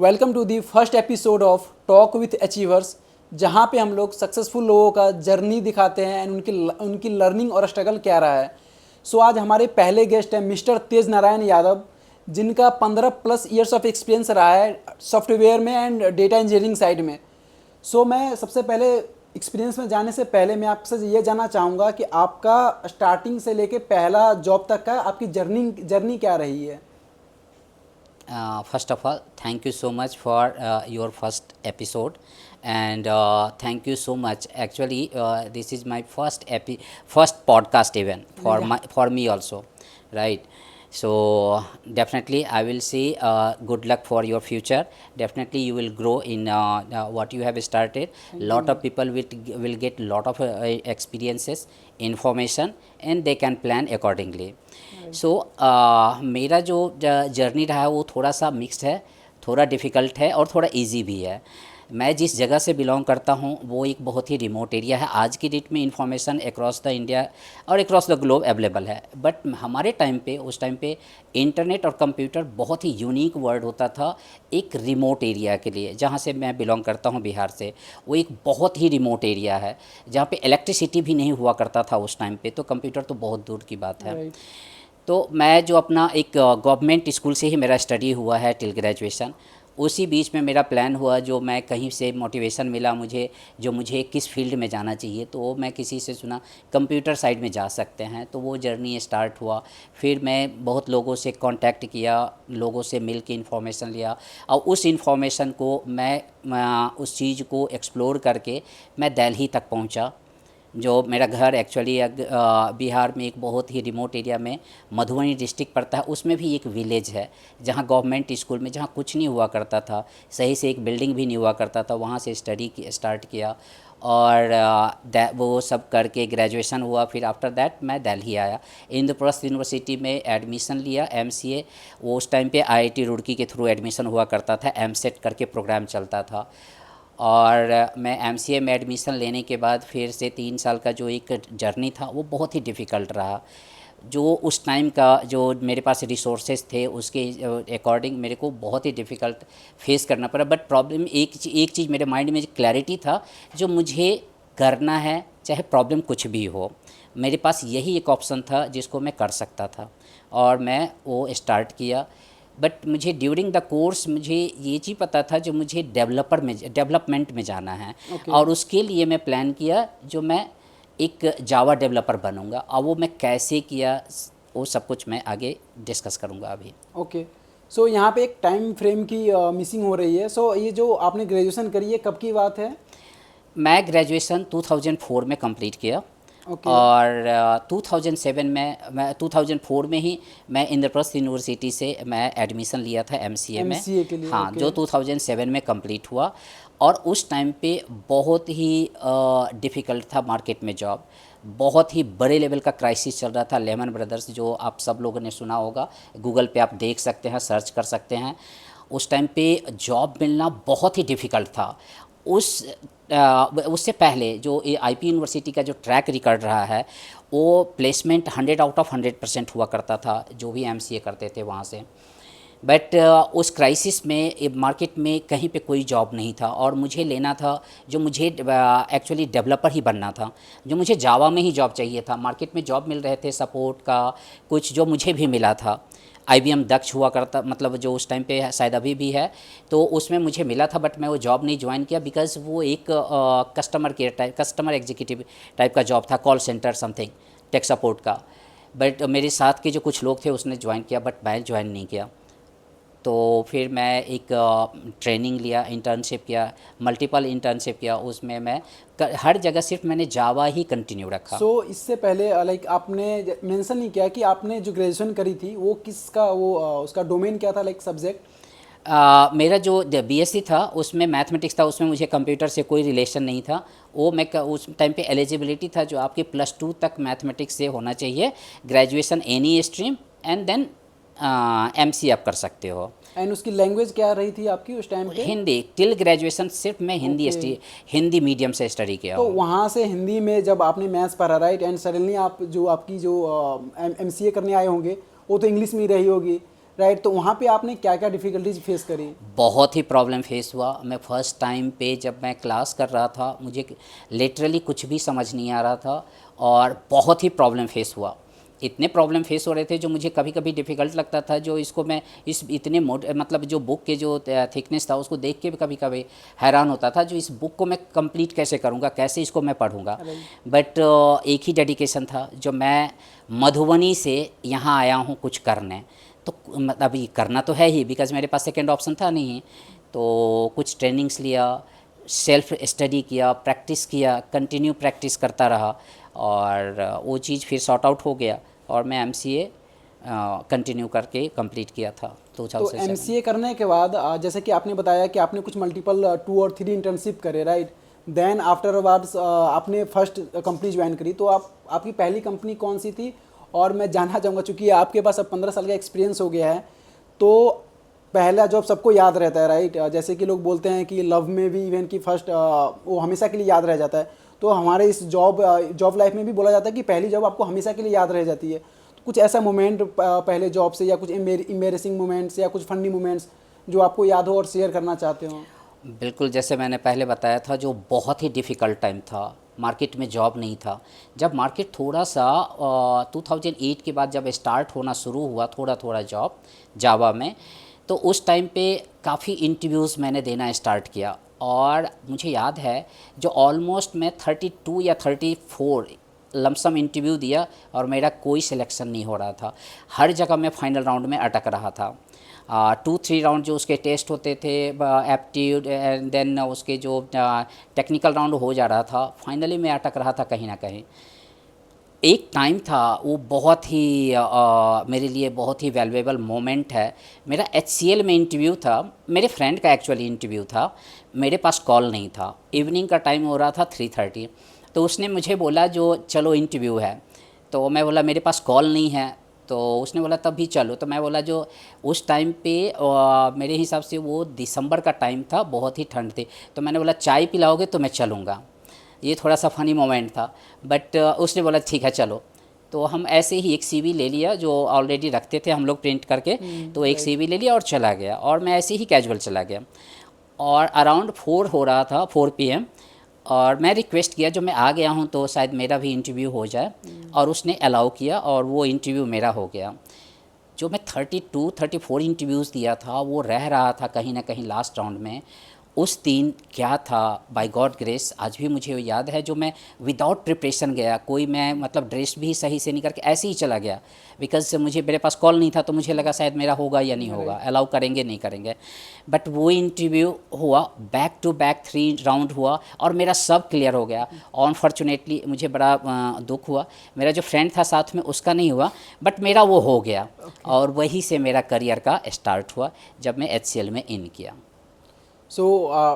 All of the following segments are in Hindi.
Welcome to the first episode of talk with achievers, जहाँ पे हम लोग सक्सेसफुल लोगों का जर्नी दिखाते हैं एंड उनकी लर्निंग और स्ट्रगल क्या रहा है। सो आज हमारे पहले गेस्ट हैं मिस्टर तेज नारायण यादव, जिनका 15+ ईयर्स ऑफ एक्सपीरियंस रहा है सॉफ्टवेयर में एंड डेटा इंजीनियरिंग साइड में। सो मैं सबसे पहले एक्सपीरियंस में जाने से पहले मैं आपसे ये जानना चाहूँगा कि आपका स्टार्टिंग से लेके पहला जॉब तक का आपकी जर्नी क्या रही है। First of all, thank you so much for your first episode, and thank you so much. Actually, this is my first podcast even for me also, right? So definitely, I will say good luck for your future. Definitely, you will grow in what you have started. Lot of people will get lot of experiences, information, and they can plan accordingly. सो मेरा जो जर्नी रहा है वो थोड़ा सा मिक्स्ड है, थोड़ा डिफ़िकल्ट है और थोड़ा इजी भी है। मैं जिस जगह से बिलोंग करता हूँ वो एक बहुत ही रिमोट एरिया है। आज की डेट में इंफॉर्मेशन अक्रॉस द इंडिया और अक्रॉस द ग्लोब अवेलेबल है, बट हमारे टाइम पे उस टाइम पे इंटरनेट और कंप्यूटर बहुत ही यूनिक वर्ड होता था एक रिमोट एरिया के लिए। जहाँ से मैं बिलोंग करता हूँ बिहार से, वो एक बहुत ही रिमोट एरिया है जहाँ पे इलेक्ट्रिसिटी भी नहीं हुआ करता था उस टाइम पे, तो कंप्यूटर तो बहुत दूर की बात है। तो मैं जो अपना एक गवर्नमेंट स्कूल से ही मेरा स्टडी हुआ है टिल ग्रेजुएशन। उसी बीच में मेरा प्लान हुआ, जो मैं कहीं से मोटिवेशन मिला मुझे, जो मुझे किस फील्ड में जाना चाहिए, तो वो मैं किसी से सुना कंप्यूटर साइड में जा सकते हैं, तो वो जर्नी स्टार्ट हुआ। फिर मैं बहुत लोगों से कांटेक्ट किया, लोगों से मिल के इन्फॉर्मेशन लिया और उस इन्फॉर्मेशन को मैं उस चीज़ को एक्सप्लोर करके मैं दिल्ली तक पहुंचा। जो मेरा घर एक्चुअली बिहार में एक बहुत ही रिमोट एरिया में मधुबनी डिस्ट्रिक्ट पड़ता है, उसमें भी एक विलेज है जहाँ गवर्नमेंट स्कूल में जहाँ कुछ नहीं हुआ करता था, सही से एक बिल्डिंग भी नहीं हुआ करता था, वहाँ से स्टडी स्टार्ट किया और वो सब करके ग्रेजुएशन हुआ। फिर आफ्टर दैट मैं दिल्ली आया, इंद्रप्रस्थ यूनिवर्सिटी में एडमिशन लिया MCA। वो उस टाइम पे IIT रुड़की के थ्रू एडमिशन हुआ करता था, MSET करके प्रोग्राम चलता था। और मैं MCA में एडमिशन लेने के बाद फिर से 3 साल का जो एक जर्नी था वो बहुत ही डिफ़िकल्ट रहा। जो उस टाइम का जो मेरे पास रिसोर्सेज थे उसके अकॉर्डिंग मेरे को बहुत ही डिफ़िकल्ट फेस करना पड़ा। बट प्रॉब्लम एक चीज़ मेरे माइंड में क्लैरिटी था, जो मुझे करना है चाहे प्रॉब्लम कुछ भी हो, मेरे पास यही एक ऑप्शन था जिसको मैं कर सकता था और मैं वो स्टार्ट किया। बट मुझे ड्यूरिंग द कोर्स मुझे ये चीज़ पता था जो मुझे डेवलपमेंट में जाना है। और उसके लिए मैं प्लान किया जो मैं एक जावा डेवलपर बनूंगा, और वो मैं कैसे किया वो सब कुछ मैं आगे डिस्कस करूंगा अभी। ओके, सो यहाँ पे एक टाइम फ्रेम की मिसिंग हो रही है। सो ये जो आपने ग्रेजुएशन करी है कब की बात है? मैं ग्रेजुएशन 2004 में कंप्लीट किया। और 2007 में मैं 2004 में ही मैं इंद्रप्रस्थ यूनिवर्सिटी से मैं एडमिशन लिया था MCA में। के लिए, हाँ, जो 2007 में कंप्लीट हुआ। और उस टाइम पे बहुत ही डिफ़िकल्ट था मार्केट में जॉब, बहुत ही बड़े लेवल का क्राइसिस चल रहा था। लेमन ब्रदर्स जो आप सब लोगों ने सुना होगा, गूगल पे आप देख सकते हैं, सर्च कर सकते हैं। उस टाइम पे जॉब मिलना बहुत ही डिफ़िकल्ट था। उससे पहले जो IP यूनिवर्सिटी का जो ट्रैक रिकॉर्ड रहा है, वो प्लेसमेंट 100 आउट ऑफ 100% हुआ करता था जो भी MCA करते थे वहाँ से। बट उस क्राइसिस में मार्केट में कहीं पे कोई जॉब नहीं था और मुझे लेना था, जो मुझे एक्चुअली डेवलपर ही बनना था, जो मुझे जावा में ही जॉब चाहिए था। मार्केट में जॉब मिल रहे थे सपोर्ट का कुछ, जो मुझे भी मिला था। IBM दक्ष हुआ करता, मतलब जो उस टाइम पे शायद अभी भी है, तो उसमें मुझे मिला था। बट मैं वो जॉब नहीं ज्वाइन किया बिकॉज़ वो एक कस्टमर एग्जीक्यूटिव टाइप का जॉब था, call centre something, tech support का। बट मेरे साथ के जो कुछ लोग थे उसने ज्वाइन किया, बट मैं ज्वाइन नहीं किया। तो फिर मैं एक ट्रेनिंग लिया, इंटर्नशिप किया, मल्टीपल इंटर्नशिप किया। उसमें मैं हर जगह सिर्फ मैंने जावा ही कंटिन्यू रखा। सो इससे पहले लाइक आपने मेंशन नहीं किया कि आपने जो ग्रेजुएशन करी थी वो किसका, वो उसका डोमेन क्या था, लाइक सब्जेक्ट? मेरा जो BSc था उसमें मैथमेटिक्स था, उसमें मुझे कंप्यूटर से कोई रिलेशन नहीं था। वो मैं उस टाइम पे एलिजिबिलिटी था जो आपके +2 तक मैथमेटिक्स से होना चाहिए, graduation any stream, and then MCA आप कर सकते हो। एंड उसकी लैंग्वेज क्या रही थी आपकी उस टाइम पे? हिंदी, टिल ग्रेजुएशन सिर्फ मैं हिंदी मीडियम से स्टडी किया तो हूँ। वहाँ से हिंदी में जब आपने मैथ्स पढ़ा, राइट, एंड सडनली आप जो आपकी जो MCA करने आए होंगे वो तो इंग्लिश में ही रही होगी, राइट, तो वहाँ पे आपने क्या क्या डिफ़िकल्टीज फेस करी? बहुत ही प्रॉब्लम फेस हुआ। मैं फर्स्ट टाइम पे जब मैं क्लास कर रहा था, मुझे लिटरली कुछ भी समझ नहीं आ रहा था और बहुत ही प्रॉब्लम फेस हुआ। इतने प्रॉब्लम फेस हो रहे थे जो मुझे कभी कभी डिफ़िकल्ट लगता था, जो इसको मैं इस इतने मतलब जो बुक के जो थिकनेस था उसको देख के भी कभी कभी हैरान होता था, जो इस बुक को मैं कंप्लीट कैसे करूँगा, कैसे इसको मैं पढ़ूँगा। बट एक ही डेडिकेशन था, जो मैं मधुबनी से यहाँ आया हूँ कुछ करने, तो मतलब ये करना तो है ही, बिकॉज़ मेरे पास सेकेंड ऑप्शन था नहीं। तो कुछ ट्रेनिंग्स लिया, सेल्फ स्टडी किया, प्रैक्टिस किया, कंटिन्यू प्रैक्टिस करता रहा और वो चीज़ फिर सॉर्ट आउट हो गया और मैं एमसीए कंटिन्यू करके कंप्लीट किया था तो 2007। एमसीए करने के बाद जैसे कि आपने बताया कि आपने कुछ मल्टीपल 2 और 3 इंटर्नशिप करे, राइट, देन आफ्टरवर्ड्स आपने फर्स्ट कंपनी ज्वाइन करी, तो आपकी पहली कंपनी कौन सी थी? और मैं जानना चाहूँगा, चूँकि आपके पास अब 15 साल का एक्सपीरियंस हो गया है, तो पहला जॉब सबको याद रहता है, राइट, जैसे कि लोग बोलते हैं कि लव में भी इवन कि फर्स्ट वो हमेशा के लिए याद रह जाता है, तो हमारे इस जॉब लाइफ में भी बोला जाता है कि पहली जॉब आपको हमेशा के लिए याद रह जाती है। तो कुछ ऐसा मोमेंट पहले जॉब से, या कुछ एम्बेरसिंग मोमेंट्स या कुछ फनी मोमेंट्स जो आपको याद हो और शेयर करना चाहते हो? बिल्कुल, जैसे मैंने पहले बताया था, जो बहुत ही डिफ़िकल्ट टाइम था, मार्केट में जॉब नहीं था। जब मार्केट थोड़ा सा 2008 के बाद जब स्टार्ट होना शुरू हुआ थोड़ा थोड़ा जॉब जावा में, तो उस टाइम पे काफ़ी इंटरव्यूज़ मैंने देना स्टार्ट किया और मुझे याद है जो ऑलमोस्ट मैं 32 या 34 लमसम इंटरव्यू दिया और मेरा कोई सिलेक्शन नहीं हो रहा था। हर जगह मैं फाइनल राउंड में अटक रहा था। 2-3 राउंड जो उसके टेस्ट होते थे, एप्टीट्यूड एंड देन उसके जो टेक्निकल राउंड हो जा रहा था, फाइनली मैं अटक रहा था कहीं ना कहीं। एक टाइम था वो बहुत ही मेरे लिए बहुत ही वैल्यूएबल मोमेंट है। मेरा HCL में इंटरव्यू था, मेरे फ्रेंड का एक्चुअली इंटरव्यू था, मेरे पास कॉल नहीं था, इवनिंग का टाइम हो रहा था 3:30। तो उसने मुझे बोला जो चलो इंटरव्यू है, तो मैं बोला मेरे पास कॉल नहीं है। तो उसने बोला तब भी चलो। तो मैं बोला जो उस टाइम पे मेरे हिसाब से वो दिसंबर का टाइम था, बहुत ही ठंड थी, तो मैंने बोला चाय पिलाओगे तो मैं चलूँगा। ये थोड़ा सा फ़नी मोमेंट था, बट उसने बोला ठीक है चलो। तो हम ऐसे ही एक सीवी ले लिया जो ऑलरेडी रखते थे हम लोग प्रिंट करके, तो एक सीवी ले लिया और चला गया, और मैं ऐसे ही कैजुअल चला गया। और अराउंड 4 हो रहा था, 4 PM, और मैं रिक्वेस्ट किया जो मैं आ गया हूँ तो शायद मेरा भी इंटरव्यू हो जाए, और उसने अलाउ किया और वो इंटरव्यू मेरा हो गया। जो मैं 32-34 इंटरव्यूज़ दिया था वो रह रहा था कहीं ना कहीं लास्ट राउंड में। उस दिन क्या था, बाय गॉड ग्रेस आज भी मुझे याद है, जो मैं विदाउट प्रिपरेशन गया, कोई मैं मतलब ड्रेस भी सही से नहीं करके ऐसे ही चला गया, बिकॉज मुझे मेरे पास कॉल नहीं था, तो मुझे लगा शायद मेरा होगा या नहीं होगा, अलाउ करेंगे नहीं करेंगे। बट वो इंटरव्यू हुआ, बैक टू बैक 3 राउंड हुआ और मेरा सब क्लियर हो गया। अनफॉर्चुनेटली मुझे बड़ा दुख हुआ, मेरा जो फ्रेंड था साथ में उसका नहीं हुआ, बट मेरा वो हो गया। और वहीं से मेरा करियर का स्टार्ट हुआ जब मैं HCL में इन किया। सो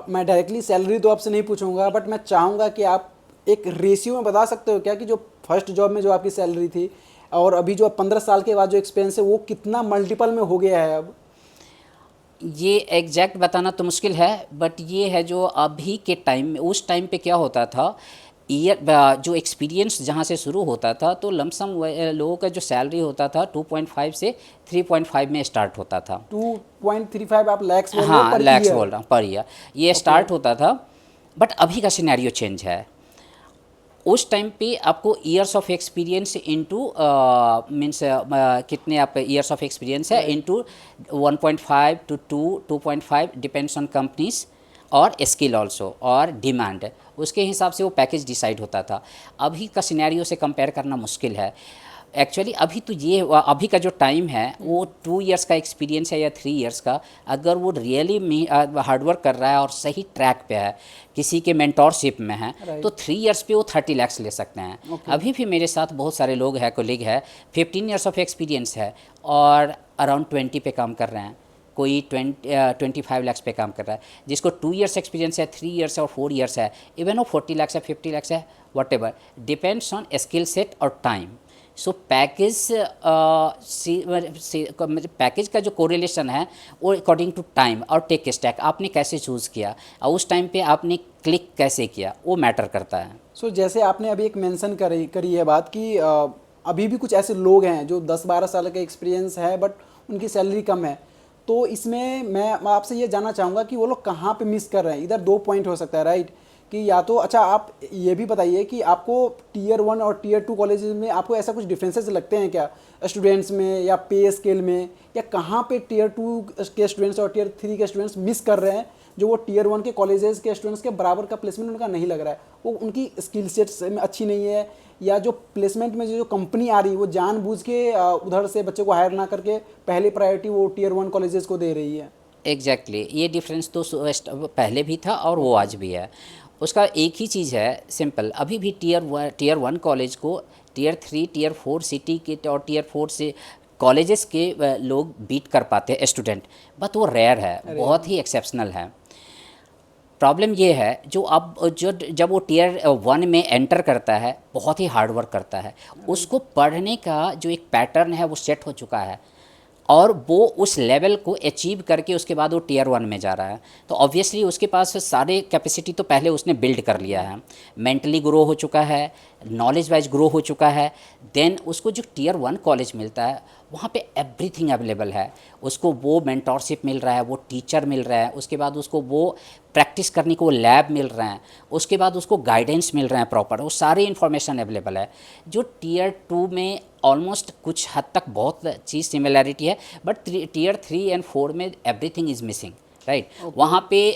मैं डायरेक्टली सैलरी तो आपसे नहीं पूछूंगा, बट मैं चाहूँगा कि आप एक रेशियो में बता सकते हो क्या कि जो फर्स्ट जॉब में जो आपकी सैलरी थी और अभी जो 15 साल के बाद जो एक्सपीरियंस है वो कितना मल्टीपल में हो गया है अब? ये एग्जैक्ट बताना तो मुश्किल है, बट ये है जो अभी के टाइम में, उस टाइम पे क्या होता था, ईयर जो एक्सपीरियंस जहाँ से शुरू होता था तो लमसम लोगों का जो सैलरी होता था 2.5 से 3.5 में स्टार्ट होता था। 2.35 आप लैक्स बोल रहे हो हाँ, पर लैक्स ईयर? बोल रहा हूँ, पर ईयर ये स्टार्ट होता था। बट अभी का सिनेरियो चेंज है। उस टाइम पे आपको years of experience into means कितने आप ईयर्स ऑफ एक्सपीरियंस है into 1.5 to 2.5 depends on companies और स्किल ऑल्सो और डिमांड, उसके हिसाब से वो पैकेज डिसाइड होता था। अभी का सिनेरियो से कंपेयर करना मुश्किल है एक्चुअली। अभी तो ये अभी का जो टाइम है वो 2 इयर्स का एक्सपीरियंस है या 3 इयर्स का, अगर वो रियली हार्डवर्क कर रहा है और सही ट्रैक पे है, किसी के मेंटोरशिप में है, तो 3 इयर्स पे वो 30 लाख ले सकते हैं। अभी भी मेरे साथ बहुत सारे लोग हैं, कोलीग है, 15 इयर्स ऑफ एक्सपीरियंस है और अराउंड 20 पे काम कर रहे हैं, कोई 25 लाख पे काम कर रहा है, जिसको 2 इयर्स एक्सपीरियंस है, 3 इयर्स है और 4 इयर्स है, इवन वो 40 लाख है, 50 लाख है, what ever, depends on skill set और टाइम। सो पैकेज पैकेज का जो कोरिलेशन है वो अकॉर्डिंग टू टाइम और टेक स्टैक आपने कैसे चूज़ किया और उस टाइम पे आपने क्लिक कैसे किया, वो मैटर करता है। सो जैसे आपने अभी एक मेंशन करी है बात कि अभी भी कुछ ऐसे लोग हैं जो 10-12 साल का एक्सपीरियंस है बट उनकी सैलरी कम है। तो इसमें मैं आपसे ये जानना चाहूँगा कि वो लोग कहाँ पे मिस कर रहे हैं। इधर दो पॉइंट हो सकता है, राइट, कि या तो अच्छा आप ये भी बताइए कि आपको टीयर 1 और टीयर 2 कॉलेजेस में आपको ऐसा कुछ डिफरेंसेस लगते हैं क्या स्टूडेंट्स में या पे स्केल में, या कहाँ पे टीयर 2 के स्टूडेंट्स और टीयर 3 के स्टूडेंट्स मिस कर रहे हैं जो वो टीयर 1 के कॉलेजेस के स्टूडेंट्स के बराबर का प्लेसमेंट उनका नहीं लग रहा है, वो उनकी स्किल सेट्स में अच्छी नहीं है, या जो प्लेसमेंट में जो कंपनी आ रही है वो जानबूझ के उधर से बच्चे को हायर ना करके पहले प्रायोरिटी वो टीयर 1 कॉलेजेस को दे रही है। एग्जैक्टली ये डिफरेंस तो पहले भी था और वो आज भी है। उसका एक ही चीज़ है सिंपल, अभी भी टीयर 1 कॉलेज को टीयर 3 टीयर 4 सिटी के और टीयर 4 से कॉलेजेस के लोग बीट कर पाते हैं स्टूडेंट, बट वो रेयर है, बहुत ही एक्सेप्शनल है। प्रॉब्लम ये है जो अब जो जब वो टीयर 1 में एंटर करता है बहुत ही हार्ड वर्क करता है, उसको पढ़ने का जो एक पैटर्न है वो सेट हो चुका है और वो उस लेवल को अचीव करके उसके बाद वो टीयर 1 में जा रहा है, तो ऑब्वियसली उसके पास सारे कैपेसिटी तो पहले उसने बिल्ड कर लिया है, मेंटली ग्रो हो चुका है, नॉलेज वाइज ग्रो हो चुका है। देन उसको जो टीयर 1 कॉलेज मिलता है वहाँ पे एवरीथिंग अवेलेबल है, उसको वो मेंटोरशिप मिल रहा है, वो टीचर मिल रहा है, उसके बाद उसको वो प्रैक्टिस करने को लैब मिल रहे हैं, उसके बाद उसको गाइडेंस मिल रहे हैं प्रॉपर, वो सारी इन्फॉर्मेशन अवेलेबल है। जो टीयर 2 में ऑलमोस्ट कुछ हद तक बहुत चीज़ सिमिलैरिटी है, बट टीयर 3 एंड 4 में एवरीथिंग इज़ मिसिंग, राइट। वहाँ पे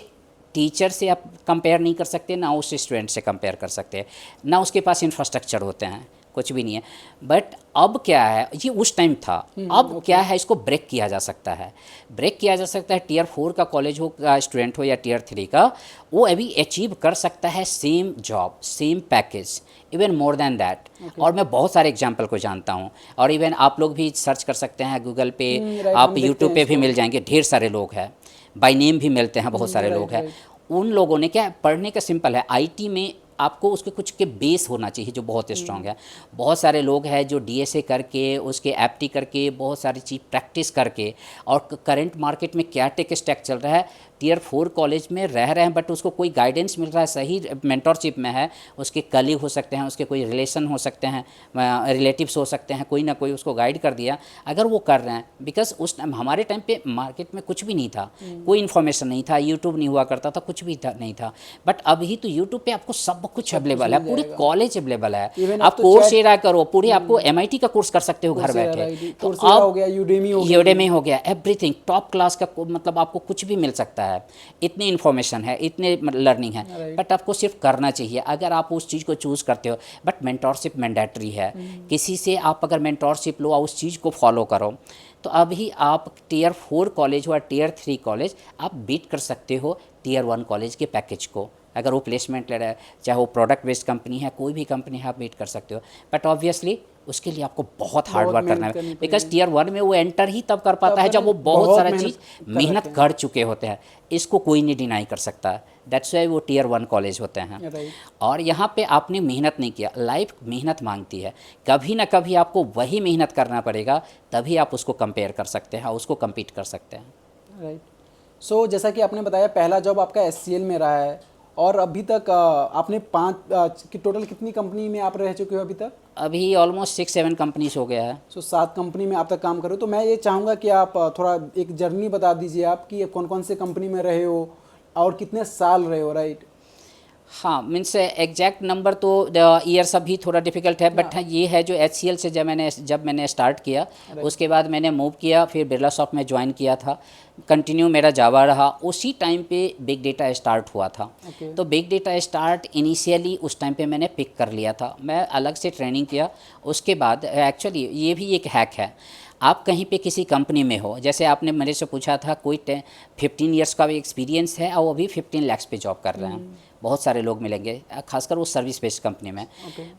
टीचर से आप कंपेयर नहीं कर सकते, ना उस स्टूडेंट से कंपेयर कर सकते, ना उसके पास इंफ्रास्ट्रक्चर होते हैं, कुछ भी नहीं है। बट अब क्या है, ये उस टाइम था, अब क्या है, इसको ब्रेक किया जा सकता है, ब्रेक किया जा सकता है। टीयर 4 का कॉलेज हो का स्टूडेंट हो या टीयर 3 का, वो अभी अचीव कर सकता है same job, same package, even more than that. और मैं बहुत सारे एग्जाम्पल को जानता हूँ, और इवन आप लोग भी सर्च कर सकते हैं गूगल पे, आप यूट्यूब पे भी मिल जाएंगे, ढेर सारे लोग हैं, बाय नेम भी मिलते हैं, बहुत सारे लोग हैं। उन लोगों ने क्या पढ़ने का सिंपल है, आईटी में आपको उसके कुछ के बेस होना चाहिए जो बहुत स्ट्रांग है। बहुत सारे लोग हैं जो डीएसए करके, उसके एप्टी करके, बहुत सारी चीज़ प्रैक्टिस करके, और करंट मार्केट में क्या टेक स्टैक चल रहा है, टीयर 4 कॉलेज में रह रहे हैं, बट उसको कोई गाइडेंस मिल रहा है, सही मेंटोरशिप में है, उसके कलीग हो सकते हैं, उसके कोई रिलेशन हो सकते हैं, रिलेटिव्स हो सकते हैं, कोई ना कोई उसको गाइड कर दिया, अगर वो कर रहे हैं। बिकॉज उस टाइम हमारे टाइम पे मार्केट में कुछ भी नहीं था, कोई इन्फॉर्मेशन नहीं था, यूट्यूब नहीं हुआ करता था, कुछ भी था नहीं था। बट अभी तो यूट्यूब पे आपको सब कुछ अवेलेबल है, पूरे कॉलेज अवेलेबल है, आप कोर्स शेयर करो, पूरे आपको एमआईटी का कोर्स कर सकते हो घर बैठे, तो अब हो गया, यूडेमी हो गया, एवरीथिंग टॉप क्लास का, मतलब आपको कुछ भी मिल सकता है, इतनी इन्फॉर्मेशन है, इतने लर्निंग है। बट आपको सिर्फ करना चाहिए अगर आप उस चीज़ को चूज़ करते हो। बट मेंटोरशिप मैंडेटरी है, किसी से आप अगर मेंटोरशिप लो और उस चीज़ को फॉलो करो, तो अभी आप टीयर 4 कॉलेज हो या टीयर 3 कॉलेज आप बीट कर सकते हो टीयर 1 कॉलेज के पैकेज को, अगर वो प्लेसमेंट ले रहा है, चाहे वो प्रोडक्ट बेस्ड कंपनी है, कोई भी कंपनी है, आप बीट कर सकते हो। बट ऑब्वियसली उसके लिए आपको बहुत हार्ड वर्क करना है, बिकॉज टीयर 1 में वो एंटर ही तब कर पाता है जब वो बहुत सारा चीज़ मेहनत कर चुके होते हैं, इसको कोई नहीं डिनाई कर सकता। दैट्स वाई वो टीयर 1 कॉलेज होते हैं। और यहाँ पे आपने मेहनत नहीं किया, लाइफ मेहनत मांगती है, कभी ना कभी आपको वही मेहनत करना पड़ेगा, तभी आप उसको कंपेयर कर सकते हैं, उसको कम्पीट कर सकते हैं। राइट। सो जैसा कि आपने बताया पहला जॉब आपका एचसीएल में रहा है, और अभी तक आपने 5 की टोटल कितनी कंपनी में आप रह चुके हो अभी तक? अभी ऑलमोस्ट 6-7 कंपनीज हो गया है। सो 7 कंपनी में आप तक काम करो। तो मैं ये चाहूँगा कि आप थोड़ा एक जर्नी बता दीजिए आप कि कौन कौन से कंपनी में रहे हो और कितने साल रहे हो, राइट? हाँ, मीन्स एग्जैक्ट नंबर तो ईयर्स अभी थोड़ा डिफिकल्ट है, बट हाँ ये है जो एचसीएल से जब मैंने स्टार्ट किया, उसके बाद मैंने मूव किया, फिर बिरला सॉफ्ट में ज्वाइन किया था, कंटिन्यू मेरा जावा रहा। उसी टाइम पे बिग डेटा स्टार्ट हुआ था। तो बिग डेटा स्टार्ट इनिशियली उस टाइम पे मैंने पिक कर लिया था, मैं अलग से ट्रेनिंग किया। उसके बाद एक्चुअली ये भी एक हैक है, आप कहीं पे किसी कंपनी में हो, जैसे आपने मेरे से पूछा था कोई 15 ईयर्स का भी एक्सपीरियंस है और अभी 15 लाख पे जॉब कर रहे हैं, बहुत सारे लोग मिलेंगे, खासकर वो सर्विस बेस्ड कंपनी में।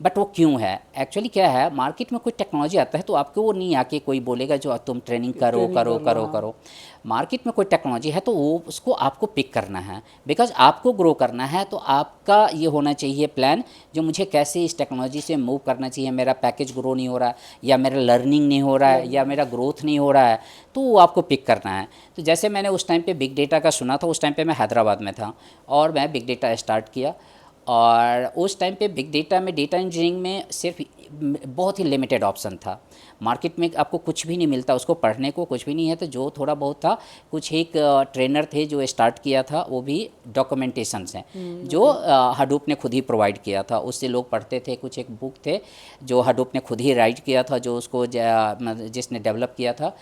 बट वो क्यों है, एक्चुअली क्या है, मार्केट में कोई टेक्नोलॉजी आता है तो आपको वो नहीं आके कोई बोलेगा जो तुम ट्रेनिंग करो करो करो करो। मार्केट में कोई टेक्नोलॉजी है तो वो उसको आपको पिक करना है, बिकॉज आपको ग्रो करना है। तो आपका ये होना चाहिए प्लान, जो मुझे कैसे इस टेक्नोलॉजी से मूव करना चाहिए, मेरा पैकेज ग्रो नहीं हो रहा है, या मेरा लर्निंग नहीं हो रहा है, या मेरा ग्रोथ नहीं हो रहा है, तो वो आपको पिक करना है। तो जैसे मैंने उस टाइम पे बिग डेटा का सुना था, उस टाइम पे मैं हैदराबाद में था और मैं बिग डेटा स्टार्ट किया, और उस टाइम पे बिग डेटा में, डेटा इंजीनियरिंग में सिर्फ बहुत ही लिमिटेड ऑप्शन था। मार्केट में आपको कुछ भी नहीं मिलता, उसको पढ़ने को कुछ भी नहीं है। तो जो थोड़ा बहुत था, कुछ एक ट्रेनर थे जो स्टार्ट किया था, वो भी डॉक्यूमेंटेशन से, जो हडूप ने खुद ही प्रोवाइड किया था, उससे लोग पढ़ते थे। कुछ एक बुक थे जो हडूप ने खुद ही राइट किया था, जो उसको जिसने डेवलप किया था,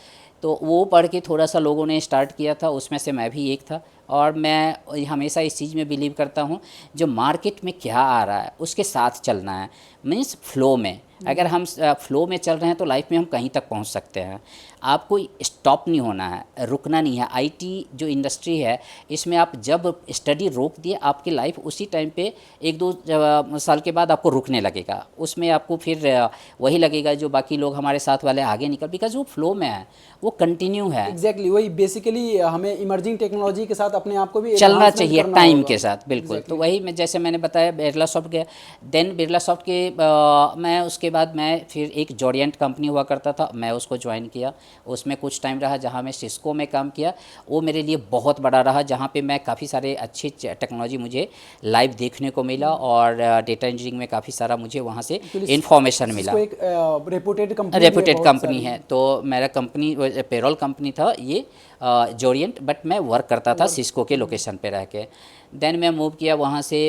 तो वो पढ़ के थोड़ा सा लोगों ने स्टार्ट किया था, उसमें से मैं भी एक था। और मैं हमेशा इस चीज़ में बिलीव करता हूँ, जो मार्केट में क्या आ रहा है उसके साथ चलना है, मीन्स फ्लो में। अगर हम फ्लो में चल रहे हैं तो लाइफ में हम कहीं तक पहुंच सकते हैं। आपको स्टॉप नहीं होना है, रुकना नहीं है। आईटी जो इंडस्ट्री है, इसमें आप जब स्टडी रोक दिए, आपकी लाइफ उसी टाइम पे 1-2 साल के बाद आपको रुकने लगेगा। उसमें आपको फिर वही लगेगा जो बाकी लोग हमारे साथ वाले आगे निकल, बिकॉज वो फ्लो में है, वो कंटिन्यू है। एग्जैक्टली वही बेसिकली हमें इमर्जिंग टेक्नोलॉजी के साथ अपने आप को भी चलना enhancement चाहिए करना टाइम होगा। के साथ, बिल्कुल। तो वही मैं, जैसे मैंने बताया, बिरला सॉफ्ट गया, देन बिरला सॉफ्ट के मैं उसके बाद मैं फिर एक जॉरिएंट कंपनी हुआ करता था, मैं उसको ज्वाइन किया। उसमें कुछ टाइम रहा, जहाँ मैं सिस्को में काम किया। वो मेरे लिए बहुत बड़ा रहा, जहाँ पे मैं काफ़ी सारे अच्छी टेक्नोलॉजी मुझे लाइव देखने को मिला, और डेटा इंजीनियरिंग में काफ़ी सारा मुझे वहाँ से इन्फॉर्मेशन मिला। इसको एक रेपुटेड कंपनी रेपुटेड कंपनी है, तो मेरा कंपनी पेरोल कंपनी था ये जॉरिएंट, बट मैं वर्क करता था सिस्को के लोकेशन पे रह के। देन मैं मूव किया वहाँ से,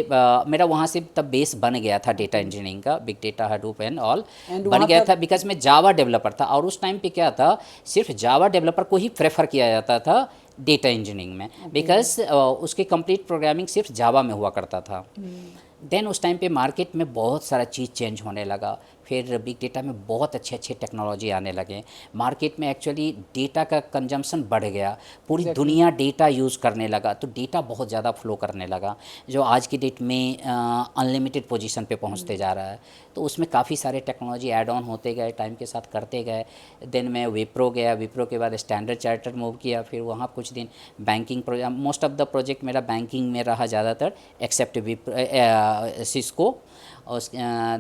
मेरा वहाँ से तब बेस बन गया था डेटा इंजीनियरिंग का, big data, Hadoop and all बन गया था, बिकॉज मैं जावा डेवलपर था। और उस टाइम पे क्या था, सिर्फ जावा डेवलपर को ही प्रेफर किया जाता था डेटा इंजीनियरिंग में, बिकॉज उसकी कंप्लीट प्रोग्रामिंग सिर्फ जावा में हुआ करता था। देन उस टाइम पे मार्केट में बहुत सारा चीज़ चेंज होने लगा, फिर बिग डेटा में बहुत अच्छे अच्छे टेक्नोलॉजी आने लगे। मार्केट में एक्चुअली डेटा का कंजम्पशन बढ़ गया, पूरी दुनिया डेटा यूज़ करने लगा, तो डेटा बहुत ज़्यादा फ्लो करने लगा, जो आज की डेट में अनलिमिटेड पोजीशन पे पहुंचते जा रहा है। तो उसमें काफ़ी सारे टेक्नोलॉजी ऐड ऑन होते गए, टाइम के साथ करते गए। देन मैं विप्रो गया, विप्रो के बाद स्टैंडर्ड चार्टर्ड मूव किया, फिर वहाँ कुछ दिन banking project, most of the project मेरा बैंकिंग में रहा ज़्यादातर, एक्सेप्ट सिस्को। और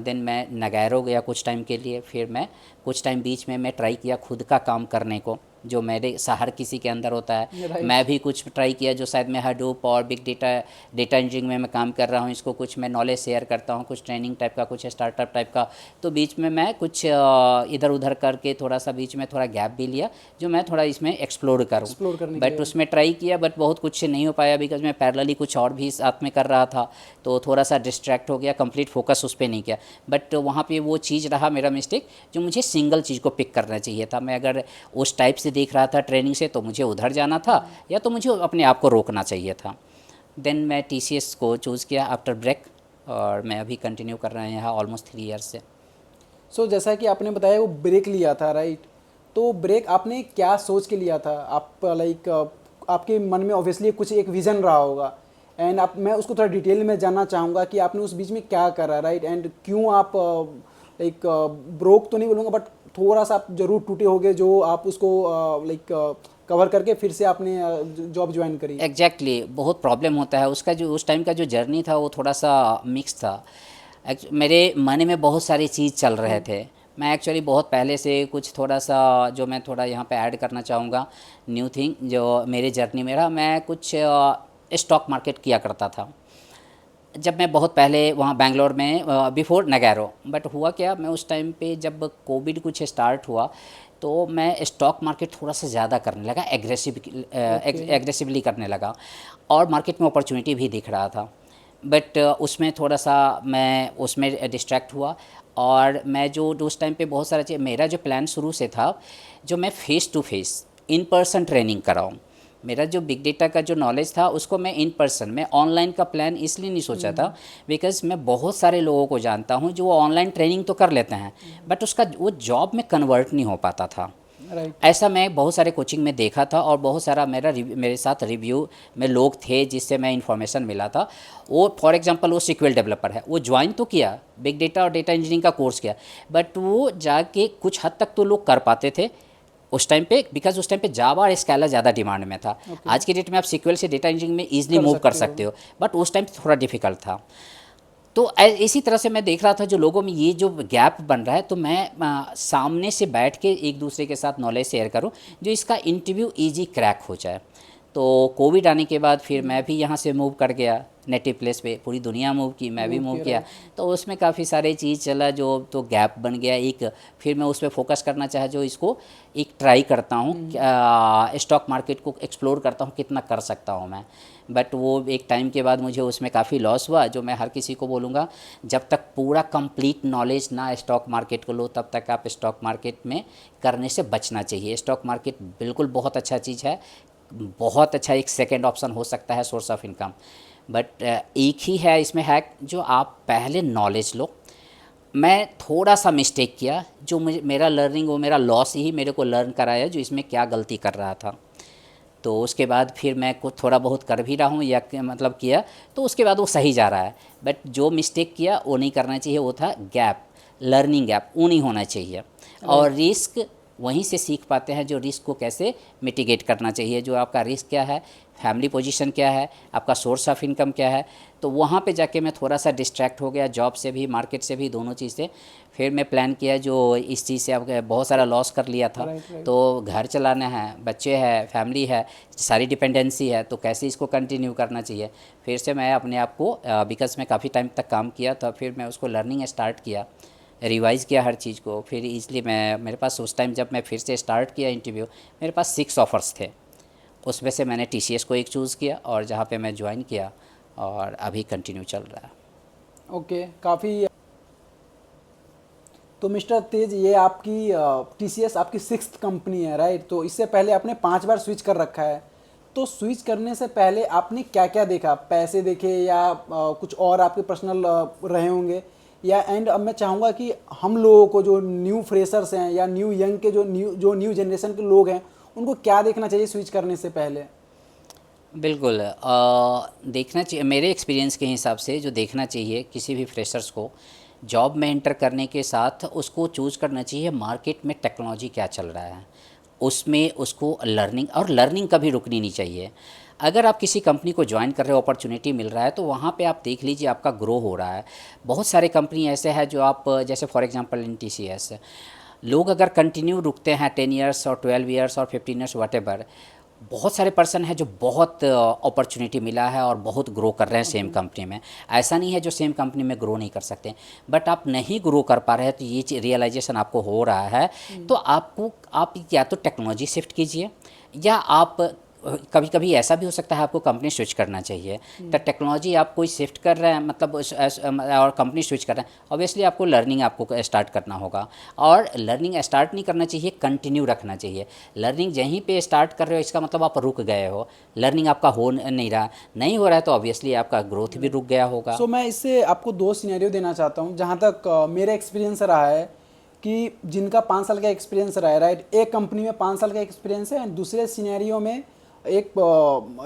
देन मैं नगैरो गया कुछ टाइम के लिए। फिर मैं कुछ टाइम बीच में मैं ट्राई किया खुद का काम करने को, जो मेरे हर किसी के अंदर होता है। मैं भी कुछ ट्राई किया, जो शायद मैं हडूप और बिग डेटा, डेटा इंजीनियरिंग में मैं काम कर रहा हूँ, इसको कुछ मैं नॉलेज शेयर करता हूँ, कुछ ट्रेनिंग टाइप का, कुछ स्टार्टअप टाइप का। तो बीच में मैं कुछ इधर उधर करके थोड़ा सा बीच में थोड़ा गैप भी लिया, जो मैं थोड़ा इसमें एक्सप्लोर करूँ। बट उसमें ट्राई किया, बट बहुत कुछ नहीं हो पाया, बिकॉज मैं पैरेलली कुछ और भी साथ में कर रहा था, तो थोड़ा सा डिस्ट्रैक्ट हो गया, कंप्लीट फोकस उस पर नहीं किया। बट वहाँ पे वो चीज़ रहा मेरा मिस्टेक, जो मुझे सिंगल चीज़ को पिक करना चाहिए था। मैं अगर उस टाइप से देख रहा था ट्रेनिंग से, तो मुझे उधर जाना था, या तो मुझे अपने आप को रोकना चाहिए था। देन मैं TCS को चूज़ किया आफ्टर ब्रेक, और मैं अभी कंटिन्यू कर रहे हैं यहाँ ऑलमोस्ट 3 ईयर्स से। सो जैसा कि आपने बताया वो ब्रेक लिया था, राइट? तो ब्रेक आपने क्या सोच के लिया था? आप लाइक आपके मन में ऑब्वियसली कुछ एक विज़न रहा होगा, एंड आप, मैं उसको थोड़ा डिटेल में जानना चाहूँगा कि आपने उस बीच में क्या करा, राइट? एंड क्यों आप लाइक ब्रोक तो नहीं बोलूँगा, बट थोड़ा सा आप जरूर टूटे होगे, जो आप उसको लाइक कवर करके फिर से आपने जॉब ज्वाइन करी। एग्जैक्टली बहुत प्रॉब्लम होता है उसका। जो उस टाइम का जो जर्नी था वो थोड़ा सा मिक्स था। मेरे मन में बहुत सारी चीज़ चल रहे थे। मैं एक्चुअली बहुत पहले से कुछ थोड़ा सा, जो मैं थोड़ा यहाँ पे ऐड करना चाहूँगा न्यू थिंग जो मेरे जर्नी में रहा, मैं कुछ स्टॉक मार्केट किया करता था जब मैं बहुत पहले वहाँ बैंगलोर में, बिफोर नगैरो। बट हुआ क्या, मैं उस टाइम पे जब कोविड कुछ स्टार्ट हुआ, तो मैं स्टॉक मार्केट थोड़ा सा ज़्यादा करने लगा, एग्रेसिवली करने लगा, और मार्केट में अपॉर्चुनिटी भी दिख रहा था। बट उसमें थोड़ा सा मैं उसमें डिस्ट्रैक्ट हुआ, और मैं जो उस टाइम पे बहुत सारा चीज़, मेरा जो प्लान शुरू से था, जो मैं face to face in person training कराऊँ। मेरा जो बिग डेटा का जो नॉलेज था उसको मैं इन पर्सन, मैं ऑनलाइन का प्लान इसलिए नहीं सोचा था, बिकॉज मैं बहुत सारे लोगों को जानता हूँ जो वो ऑनलाइन ट्रेनिंग तो कर लेते हैं, बट उसका वो जॉब में कन्वर्ट नहीं हो पाता था। ऐसा मैं बहुत सारे कोचिंग में देखा था, और बहुत सारा मेरे साथ रिव्यू में लोग थे जिससे मैं इन्फॉर्मेशन मिला था। वो फॉर एग्जांपल वो SQL डेवलपर है, वो ज्वाइन तो किया, बिग डेटा और डेटा इंजीनियरिंग का कोर्स किया, बट वो जाके कुछ हद तक तो लोग कर पाते थे उस टाइम पे, बिकॉज उस टाइम पे जावा और स्केला ज़्यादा डिमांड में था। आज की डेट में आप SQL से डेटा इंजीनियरिंग में ईजिली मूव कर सकते हो, बट उस टाइम थोड़ा डिफिकल्ट था। तो इसी तरह से मैं देख रहा था जो लोगों में ये जो गैप बन रहा है, तो मैं सामने से बैठ के एक दूसरे के साथ नॉलेज शेयर करूं, जो इसका इंटरव्यू इजी क्रैक हो जाए। तो कोविड आने के बाद फिर मैं भी यहाँ से मूव कर गया नेटिव प्लेस पे, पूरी दुनिया मूव की, मैं भी मूव किया। तो उसमें काफ़ी सारे चीज़ चला जो तो गैप बन गया एक, फिर मैं उस पर फोकस करना चाहा जो इसको एक ट्राई करता हूँ, स्टॉक मार्केट को एक्सप्लोर करता हूँ कितना कर सकता हूँ मैं। बट वो एक टाइम के बाद मुझे उसमें काफ़ी लॉस हुआ। जो मैं हर किसी को बोलूँगा, जब तक पूरा कंप्लीट नॉलेज ना स्टॉक मार्केट को लो तब तक आप स्टॉक मार्केट में करने से बचना चाहिए। स्टॉक मार्केट बिल्कुल बहुत अच्छा चीज़ है, बहुत अच्छा एक सेकेंड ऑप्शन हो सकता है सोर्स ऑफ इनकम। बट एक ही है इसमें हैक, जो आप पहले नॉलेज लो। मैं थोड़ा सा मिस्टेक किया, जो मुझे मेरा लर्निंग, वो मेरा लॉस ही मेरे को लर्न कराया जो इसमें क्या गलती कर रहा था। तो उसके बाद फिर मैं कुछ थोड़ा बहुत कर भी रहा हूँ या मतलब किया, तो उसके बाद वो सही जा रहा है। बट जो मिस्टेक किया वो नहीं करना चाहिए, वो था गैप, लर्निंग गैप, वो नहीं होना चाहिए। और रिस्क वहीं से सीख पाते हैं, जो रिस्क को कैसे मिटिगेट करना चाहिए, जो आपका रिस्क क्या है, फैमिली पोजीशन क्या है, आपका सोर्स ऑफ इनकम क्या है। तो वहाँ पे जाके मैं थोड़ा सा डिस्ट्रैक्ट हो गया, जॉब से भी, मार्केट से भी, दोनों चीज़ से। फिर मैं प्लान किया जो इस चीज़ से अब बहुत सारा लॉस कर लिया था। तो घर चलाना है, बच्चे हैं, फैमिली है, सारी डिपेंडेंसी है, तो कैसे इसको कंटिन्यू करना चाहिए। फिर से मैं अपने आप को, बिकॉज मैं काफ़ी टाइम तक काम किया था, फिर मैं उसको लर्निंग स्टार्ट किया, रिवाइज़ किया हर चीज़ को। फिर इसलिए मेरे पास उस टाइम जब मैं फिर से स्टार्ट किया इंटरव्यू, मेरे पास 6 ऑफ़र्स थे। उसमें से मैंने TCS को एक चूज़ किया और जहाँ पे मैं ज्वाइन किया, और अभी कंटिन्यू चल रहा है। ओके, काफ़ी। तो मिस्टर तेज, ये आपकी TCS आपकी 6th कंपनी है, राइट? तो इससे पहले आपने 5 बार स्विच कर रखा है। तो स्विच करने से पहले आपने क्या क्या देखा? पैसे देखे या कुछ और आपके पर्सनल रहे होंगे? या एंड अब मैं चाहूँगा कि हम लोगों को, जो न्यू फ्रेशर्स हैं या न्यू यंग के जो न्यू जनरेशन के लोग हैं, उनको क्या देखना चाहिए स्विच करने से पहले? बिल्कुल, देखना चाहिए, मेरे एक्सपीरियंस के हिसाब से जो देखना चाहिए किसी भी फ्रेशर्स को, जॉब में एंटर करने के साथ उसको चूज़ करना चाहिए मार्केट में टेक्नोलॉजी क्या चल रहा है, उसमें उसको लर्निंग, और लर्निंग कभी रुकनी नहीं चाहिए। अगर आप किसी कंपनी को ज्वाइन कर रहे हो, अपॉर्चुनिटी मिल रहा है, तो वहाँ पे आप देख लीजिए आपका ग्रो हो रहा है। बहुत सारे कंपनी ऐसे हैं जो आप, जैसे फॉर एग्जांपल इन TCS, लोग अगर कंटिन्यू रुकते हैं 10 इयर्स और 12 इयर्स और 15 इयर्स वटेवर, बहुत सारे पर्सन हैं जो बहुत अपॉर्चुनिटी मिला है और बहुत ग्रो कर रहे हैं सेम कंपनी में। ऐसा नहीं है जो सेम कंपनी में ग्रो नहीं कर सकते, बट आप नहीं ग्रो कर पा रहे हैं, तो ये रियलाइजेशन आपको हो रहा है। तो आप या तो टेक्नोलॉजी शिफ्ट कीजिए, या आप कभी कभी ऐसा भी हो सकता है आपको कंपनी स्विच करना चाहिए। तो टेक्नोलॉजी आप कोई शिफ्ट कर रहे हैं, मतलब और कंपनी स्विच कर रहे हैं, ऑब्वियसली आपको लर्निंग आपको स्टार्ट करना होगा। और लर्निंग स्टार्ट नहीं करना चाहिए, कंटिन्यू रखना चाहिए। लर्निंग यहीं पे स्टार्ट कर रहे हो, इसका मतलब आप रुक गए हो, लर्निंग आपका हो नहीं रहा, नहीं हो रहा है, तो ऑब्वियसली आपका ग्रोथ भी रुक गया होगा। सो मैं इससे आपको 2 सिनेरियो देना चाहता हूँ, जहाँ तक मेरा एक्सपीरियंस रहा है कि जिनका 5 साल का एक्सपीरियंस रहा है, राइट? एक कंपनी में 5 साल का एक्सपीरियंस है, एंड दूसरे सिनेरियो में एक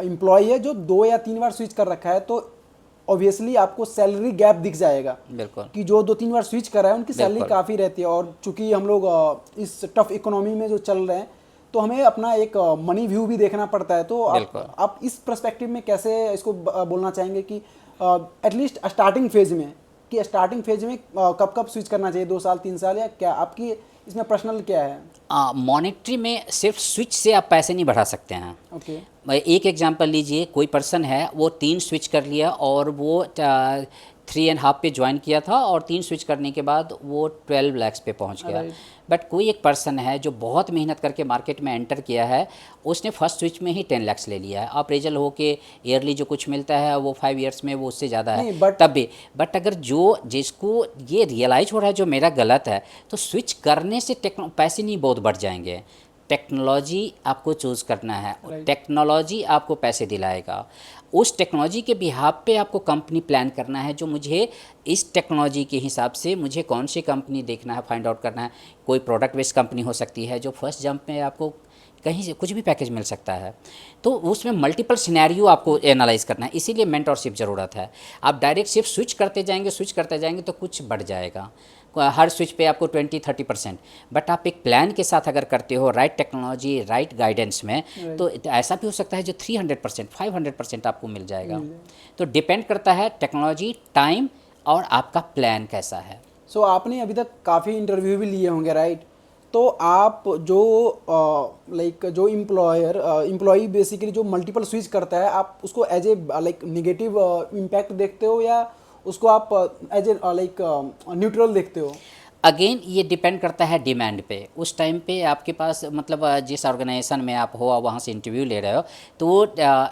एम्प्लॉय है जो 2 या 3 बार स्विच कर रखा है। तो ऑब्वियसली आपको सैलरी गैप दिख जाएगा। बिल्कुल, कि जो 2-3 बार स्विच कर रहा है उनकी सैलरी बिल्कुल। काफ़ी रहती है, और चूंकि हम लोग इस टफ इकोनॉमी में जो चल रहे हैं, तो हमें अपना एक मनी व्यू भी देखना पड़ता है। तो बिल्कुल। आप इस पर्सपेक्टिव में कैसे इसको बोलना चाहेंगे कि एटलीस्ट स्टार्टिंग फेज में, कि स्टार्टिंग फेज में कब कब स्विच करना चाहिए, 2 साल 3 साल, या क्या आपकी इसमें पर्सनल क्या है? मॉनेटरी में सिर्फ स्विच से आप पैसे नहीं बढ़ा सकते हैं। ओके। एक एग्जांपल लीजिए, कोई पर्सन है वो 3 स्विच कर लिया और वो 3.5 पे ज्वाइन किया था, और 3 स्विच करने के बाद वो 12 lakhs पे पहुंच गया। राइट। बट कोई एक पर्सन है जो बहुत मेहनत करके मार्केट में एंटर किया है, उसने फर्स्ट स्विच में ही 10 lakhs ले लिया है। अप्रेजल हो के ईयरली जो कुछ मिलता है वो 5 इयर्स में वो उससे ज़्यादा है, नहीं, बट तब भी। बट अगर जिसको ये रियलाइज हो रहा है जो मेरा गलत है, तो स्विच करने से पैसे नहीं बहुत बढ़ जाएंगे। टेक्नोलॉजी आपको चूज़ करना है, राइट। टेक्नोलॉजी आपको पैसे दिलाएगा। उस टेक्नोलॉजी के बिहाफ पे आपको कंपनी प्लान करना है, जो मुझे इस टेक्नोलॉजी के हिसाब से मुझे कौन सी कंपनी देखना है, फाइंड आउट करना है। कोई प्रोडक्ट बेस्ड कंपनी हो सकती है जो फर्स्ट जंप में आपको कहीं से कुछ भी पैकेज मिल सकता है, तो उसमें मल्टीपल सिनेरियो आपको एनालाइज करना है। इसीलिए मेंटरशिप ज़रूरत है। आप डायरेक्ट सिर्फ स्विच करते जाएंगे तो कुछ बढ़ जाएगा, हर स्विच पे आपको 20-30%। बट आप एक प्लान के साथ अगर करते हो, राइट टेक्नोलॉजी, राइट गाइडेंस में, तो ऐसा भी हो सकता है जो 300%, 500% आपको मिल जाएगा। तो डिपेंड करता है टेक्नोलॉजी, टाइम और आपका प्लान कैसा है। सो आपने अभी तक काफ़ी इंटरव्यू भी लिए होंगे, राइट? तो आप जो लाइक जो एम्प्लॉय बेसिकली जो मल्टीपल स्विच करता है, आप उसको as a like negative impact देखते हो या उसको आप एज ए लाइक न्यूट्रल देखते हो? अगेन ये डिपेंड करता है डिमांड पे। उस टाइम पे आपके पास मतलब जिस ऑर्गेनाइजेशन में आप हो, वहाँ से इंटरव्यू ले रहे हो, तो वो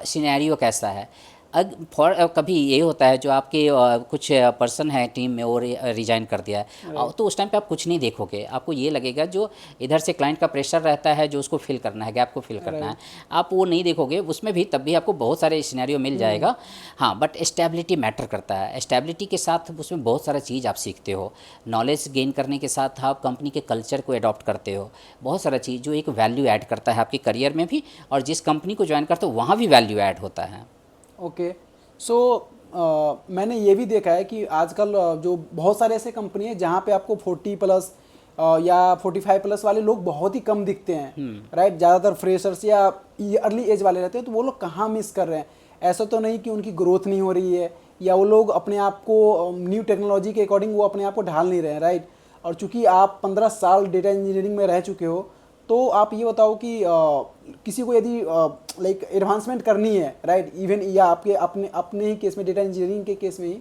सिनेरियो कैसा है। कभी ये होता है जो आपके कुछ पर्सन है टीम में, वो रिजाइन कर दिया है, तो उस टाइम पे आप कुछ नहीं देखोगे। आपको ये लगेगा जो इधर से क्लाइंट का प्रेशर रहता है, जो उसको फिल करना है, गैप को फिल करना है, आप वो नहीं देखोगे। उसमें भी तब भी आपको बहुत सारे सिनेरियो मिल जाएगा। हाँ, बट स्टेबिलिटी मैटर करता है। स्टेबिलिटी के साथ उसमें बहुत सारा चीज़ आप सीखते हो। नॉलेज गेन करने के साथ आप कंपनी के कल्चर को अडॉप्ट करते हो। बहुत सारा चीज़ जो एक वैल्यू ऐड करता है आपके करियर में भी, और जिस कंपनी को ज्वाइन करते हो वहाँ भी वैल्यू ऐड होता है। ओके, सो मैंने ये भी देखा है कि आजकल जो बहुत सारे ऐसे कंपनी है जहाँ पे आपको 40 प्लस या 45 प्लस वाले लोग बहुत ही कम दिखते हैं, राइट? ज़्यादातर फ्रेशर्स या अर्ली एज वाले रहते हैं। तो वो लोग कहाँ मिस कर रहे हैं? ऐसा तो नहीं कि उनकी ग्रोथ नहीं हो रही है या वो लोग अपने आप को न्यू टेक्नोलॉजी के अकॉर्डिंग वो अपने आप को ढाल नहीं रहे हैं, राइट? और चूंकि आप 15 साल डेटा इंजीनियरिंग में रह चुके हो, तो आप ये बताओ कि किसी को यदि लाइक एडवांसमेंट करनी है, राइट, इवन या आपके अपने अपने ही केस में, डेटा इंजीनियरिंग के केस में ही,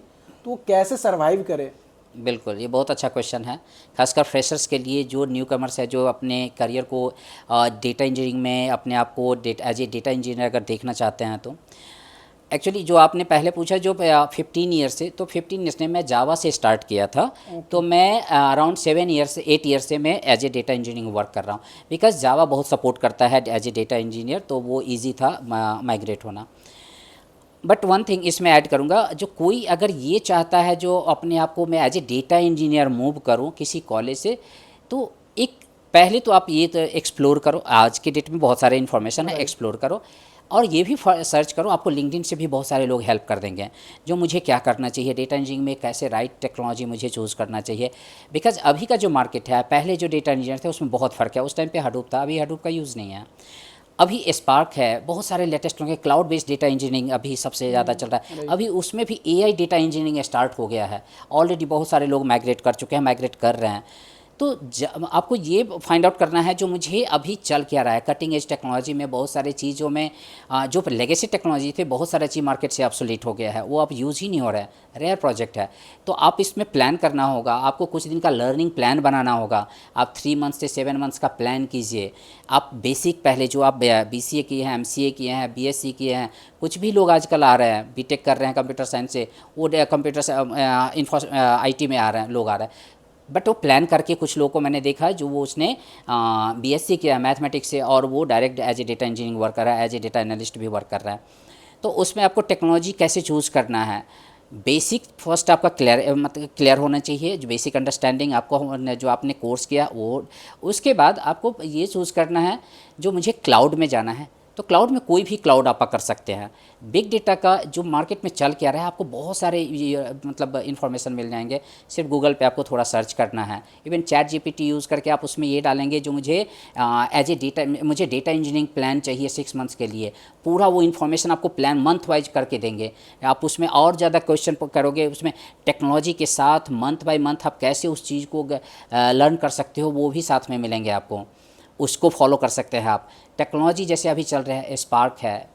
तो वो कैसे सरवाइव करे? बिल्कुल, ये बहुत अच्छा क्वेश्चन है, खासकर फ्रेशर्स के लिए, जो न्यू कमर्स है, जो अपने करियर को डेटा इंजीनियरिंग में अपने आप को एज ए डेटा इंजीनियर अगर देखना चाहते हैं। तो एक्चुअली जो आपने पहले पूछा, जो 15 ईयर्स से, तो 15 ईयर्स ने मैं जावा से स्टार्ट किया था। तो मैं अराउंड 8 ईयर्स से मैं as a data engineering work कर रहा हूँ, बिकॉज जावा बहुत सपोर्ट करता है एज ए डेटा इंजीनियर, तो वो ईजी था माइग्रेट होना। बट वन थिंग इसमें ऐड करूँगा, जो कोई अगर ये चाहता है जो अपने आप को मैं as a data engineer move करूँ किसी कॉलेज से, तो एक पहले तो आप ये तो एक्सप्लोर करो। आज के डेट में बहुत सारे इन्फॉर्मेशन है, एक्सप्लोर करो। और ये भी सर्च करो, आपको लिंक्डइन से भी बहुत सारे लोग हेल्प कर देंगे, जो मुझे क्या करना चाहिए डेटा इंजीनियरिंग में, कैसे राइट टेक्नोलॉजी मुझे चूज़ करना चाहिए। बिकॉज अभी का जो मार्केट है, पहले जो डेटा इंजीनियर थे उसमें बहुत फ़र्क है। उस टाइम पे हडूप था, अभी हडूप का यूज़ नहीं है। अभी स्पार्क है, बहुत सारे लेटेस्ट होंगे। क्लाउड बेस्ड डेटा इंजीनियरिंग अभी सबसे ज़्यादा चल रहा है। अभी उसमें भी एआई डेटा इंजीनियरिंग स्टार्ट हो गया है। ऑलरेडी बहुत सारे लोग माइग्रेट कर चुके हैं, माइग्रेट कर रहे हैं। तो आपको ये फाइंड आउट करना है जो मुझे अभी चल क्या रहा है। कटिंग एज टेक्नोलॉजी में बहुत सारी चीज़ों में जो लेगेसी टेक्नोलॉजी थे, बहुत सारा चीज़ मार्केट से ऑब्सोलीट हो गया है, वो अब यूज़ ही नहीं हो रहा है, रेयर प्रोजेक्ट है। तो आप इसमें प्लान करना होगा, आपको कुछ दिन का लर्निंग प्लान बनाना होगा। आप 3 मंथ्स से 7 मंथ्स का प्लान कीजिए। आप बेसिक पहले जो आप BCA किए हैं, MCA किए हैं, BSc किए हैं, कुछ भी लोग आजकल आ रहे हैं, बीटेक कर रहे हैं कंप्यूटर साइंस से, वो कंप्यूटर IT में आ रहे हैं, लोग आ रहे हैं। बट वो प्लान करके, कुछ लोगों को मैंने देखा जो वो उसने BSc किया मैथमेटिक्स से, और वो direct as a data engineering work कर रहा है, एज ए डेटा एनालिस्ट भी वर्क कर रहा है। तो उसमें आपको टेक्नोलॉजी कैसे चूज़ करना है, बेसिक फर्स्ट आपका क्लियर होना चाहिए, जो बेसिक अंडरस्टैंडिंग आपको जो आपने कोर्स किया वो। उसके बाद आपको ये चूज़ करना है जो मुझे क्लाउड में जाना है, तो क्लाउड में कोई भी क्लाउड आप कर सकते हैं। बिग डेटा का जो मार्केट में चल क्या रहा है, आपको बहुत सारे मतलब इन्फॉर्मेशन मिल जाएंगे। सिर्फ गूगल पे आपको थोड़ा सर्च करना है, इवन ChatGPT यूज़ करके आप उसमें ये डालेंगे जो मुझे as a data engineering plan चाहिए 6 मंथ्स के लिए, पूरा वो इन्फॉर्मेशन आपको प्लान मंथ वाइज करके देंगे। आप उसमें और ज़्यादा क्वेश्चन करोगे, उसमें टेक्नोलॉजी के साथ मंथ बाय मंथ आप कैसे उस चीज़ को लर्न कर सकते हो, वो भी साथ में मिलेंगे आपको, उसको फॉलो कर सकते हैं आप। टेक्नोलॉजी जैसे अभी चल रहा है, स्पार्क है,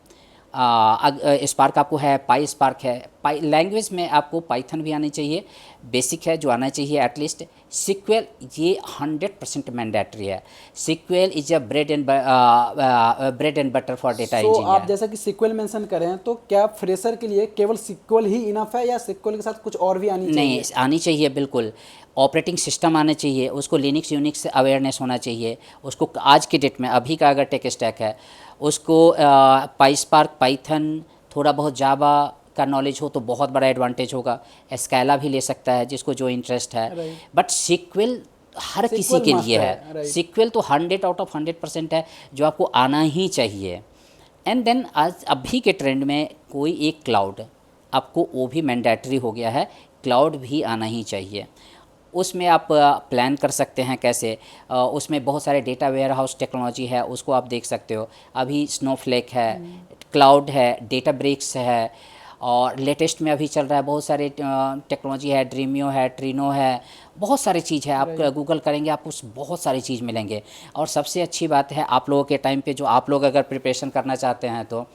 स्पार्क आपको है, पाई स्पार्क है। पाई लैंग्वेज में आपको पाइथन भी आनी चाहिए, बेसिक है जो आना चाहिए एटलीस्ट। सिक्वेल ये 100% मैंडेटरी है। Sequel is a bread and butter for data engineer. आप जैसा कि सिक्वेल मेंशन करें हैं, तो क्या फ्रेशर के लिए केवल सिक्वेल ही इनफ है या सिक्वेल के साथ कुछ और भी आनी चाहिए? नहीं, आनी चाहिए बिल्कुल। ऑपरेटिंग सिस्टम आना चाहिए, उसको लिनक्स यूनिक्स से अवेयरनेस होना चाहिए, उसको आज की डेट में अभी का अगर टेक स्टैक है उसको पाईस्पार्क, पाइथन, थोड़ा बहुत जावा का नॉलेज हो तो बहुत बड़ा एडवांटेज होगा। स्कैला भी ले सकता है जिसको जो इंटरेस्ट है। बट सिक्वेल हर किसी के लिए है। सिक्वेल तो 100 आउट ऑफ 100% है जो आपको आना ही चाहिए। एंड देन आज अभी के ट्रेंड में कोई एक क्लाउड आपको, वो भी मैंडेटरी हो गया है, क्लाउड भी आना ही चाहिए। उसमें आप प्लान कर सकते हैं कैसे। उसमें बहुत सारे डेटा वेयर हाउस टेक्नोलॉजी है, उसको आप देख सकते हो। अभी स्नोफ्लेक है, क्लाउड है, डेटाब्रिक्स है, और लेटेस्ट में अभी चल रहा है बहुत सारे टेक्नोलॉजी है, ड्रीमियो है, ट्रिनो है, बहुत सारी चीज़ है। आप गूगल करेंगे आपको बहुत सारी चीज़ मिलेंगे। और सबसे अच्छी बात है आप लोगों के टाइम पे जो आप लोग अगर प्रिपरेशन करना चाहते हैं तो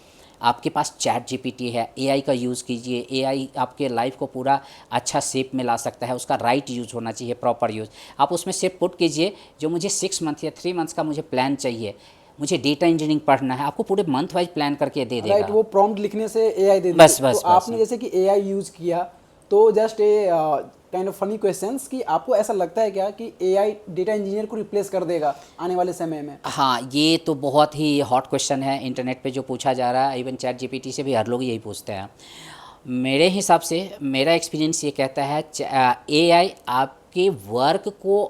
आपके पास चैट जीपीटी है, एआई का यूज़ कीजिए। एआई आपके लाइफ को पूरा अच्छा शेप में ला सकता है, उसका राइट यूज़ होना चाहिए, प्रॉपर यूज़। आप उसमें शेप पुट कीजिए जो मुझे 6 मंथ या 3 मंथ्स का मुझे प्लान चाहिए, मुझे डेटा इंजीनियरिंग पढ़ना है, आपको पूरे मंथ वाइज प्लान करके दे देगा। राइट, वो प्रॉम्प्ट लिखने से एआई दे देगा। बस बस तो बस आपने जैसे कि एआई यूज़ किया, तो just a kind of funny questions कि आपको ऐसा लगता है क्या कि एआई डेटा इंजीनियर को रिप्लेस कर देगा आने वाले समय में? हाँ, ये तो बहुत ही हॉट क्वेश्चन है इंटरनेट पे जो पूछा जा रहा है। इवन चैट जीपीटी से भी हर लोग यही पूछते हैं। मेरे हिसाब से मेरा एक्सपीरियंस ये कहता है एआई आपके वर्क को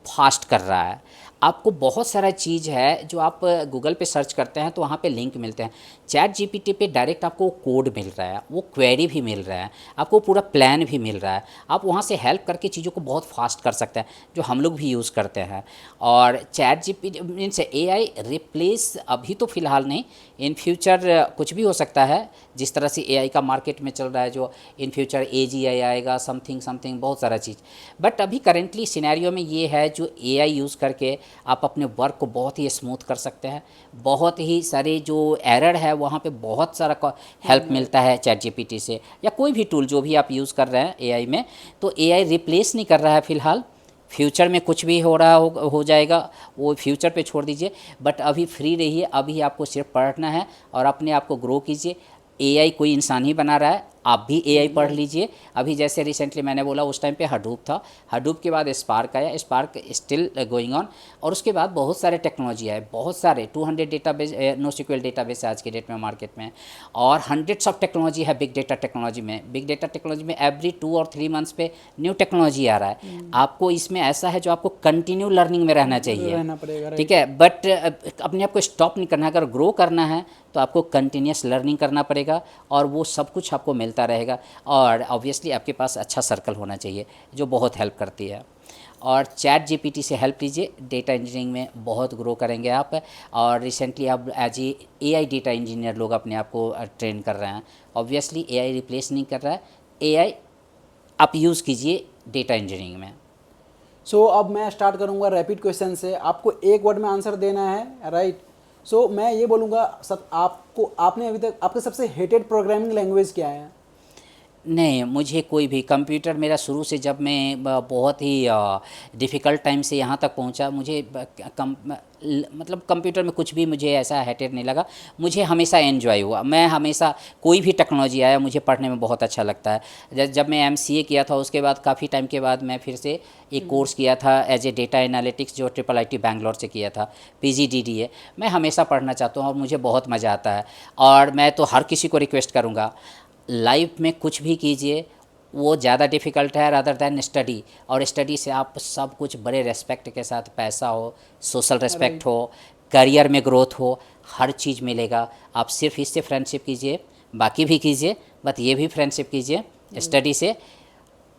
फास्ट कर रहा है। आपको बहुत सारा चीज़ है जो आप गूगल पे सर्च करते हैं तो वहाँ पे लिंक मिलते हैं। चैट जीपीटी पे डायरेक्ट आपको कोड मिल रहा है, वो क्वेरी भी मिल रहा है, आपको पूरा प्लान भी मिल रहा है। आप वहाँ से हेल्प करके चीज़ों को बहुत फास्ट कर सकते हैं, जो हम लोग भी यूज़ करते हैं। और chat GPT means AI replace अभी तो फ़िलहाल नहीं, इन फ्यूचर कुछ भी हो सकता है। जिस तरह से एआई का मार्केट में चल रहा है, जो इन फ्यूचर एजीआई आएगा, समथिंग समथिंग बहुत सारा चीज़। बट अभी करेंटली सिनेरियो में ये है जो एआई यूज़ करके आप अपने वर्क को बहुत ही स्मूथ कर सकते हैं। बहुत ही सारे जो एरर है वहाँ पे बहुत सारा हेल्प मिलता है चैट जीपीटी से, या कोई भी टूल जो भी आप यूज़ कर रहे हैं एआई में। तो एआई रिप्लेस नहीं कर रहा है फ़िलहाल। फ्यूचर में कुछ भी हो रहा हो जाएगा, वो फ्यूचर पे छोड़ दीजिए। बट अभी फ्री रहिए, अभी आपको सिर्फ पढ़ना है और अपने आप को ग्रो कीजिए। एआई कोई इंसान ही बना रहा है, आप भी एआई पढ़ लीजिए। अभी जैसे रिसेंटली मैंने बोला उस टाइम पे हडूप था, हडूप के बाद स्पार्क आया, स्पार्क स्टिल गोइंग ऑन। और उसके बाद बहुत सारे टेक्नोलॉजी आए, बहुत सारे 200 डेटाबेस, NoSQL डेटाबेस है आज के डेट में मार्केट में, और हंड्रेड्स ऑफ टेक्नोलॉजी है बिग डेटा टेक्नोलॉजी में। बिग डेटा टेक्नोलॉजी में एवरी 2 और 3 मंथ्स पे न्यू टेक्नोलॉजी आ रहा है। आपको इसमें ऐसा है जो आपको कंटिन्यू लर्निंग में रहना चाहिए, रहना पड़ेगा, ठीक है। बट अपने आप को स्टॉप नहीं करना है। अगर ग्रो करना है तो आपको कंटिन्यूस लर्निंग करना पड़ेगा, और वो सब कुछ आपको मिलता रहेगा। और ऑब्वियसली आपके पास अच्छा सर्कल होना चाहिए जो बहुत हेल्प करती है। और चैट जीपीटी से हेल्प लीजिए, डेटा इंजीनियरिंग में बहुत ग्रो करेंगे आप। और रिसेंटली आप एज एआई डेटा इंजीनियर लोग अपने आप को ट्रेन कर रहे हैं। ऑब्वियसली एआई रिप्लेस नहीं कर रहा है, एआई आप यूज़ कीजिए डेटा इंजीनियरिंग में। सो अब मैं स्टार्ट करूंगा रैपिड क्वेश्चन से, आपको एक वर्ड में आंसर देना है, राइट? सो मैं ये बोलूँगा, सब आपको, आपने अभी तक आपका सबसे हेटेड प्रोग्रामिंग लैंग्वेज क्या है? नहीं, मुझे कोई भी कंप्यूटर, मेरा शुरू से जब मैं बहुत ही डिफ़िकल्ट टाइम से यहाँ तक पहुँचा, मुझे मतलब कंप्यूटर में कुछ भी मुझे ऐसा हेटेड नहीं लगा। मुझे हमेशा एन्जॉय हुआ। मैं हमेशा कोई भी टेक्नोलॉजी आया मुझे पढ़ने में बहुत अच्छा लगता है। जब मैं एमसीए किया था उसके बाद काफ़ी टाइम के बाद मैं फिर से एक कोर्स किया था एज ए डेटा एनालिटिक्स, जो IIT बैंगलोर से किया था, PGDDA। मैं हमेशा पढ़ना चाहता हूँ और मुझे बहुत मज़ा आता है। और मैं तो हर किसी को रिक्वेस्ट करूँगा, लाइफ में कुछ भी कीजिए वो ज़्यादा डिफ़िकल्ट है रादर दैन स्टडी। और स्टडी से आप सब कुछ बड़े रेस्पेक्ट के साथ, पैसा हो, सोशल रेस्पेक्ट हो, करियर में ग्रोथ हो, हर चीज़ मिलेगा। आप सिर्फ इससे फ्रेंडशिप कीजिए, बाकी भी कीजिए, बट ये भी फ्रेंडशिप कीजिए। स्टडी से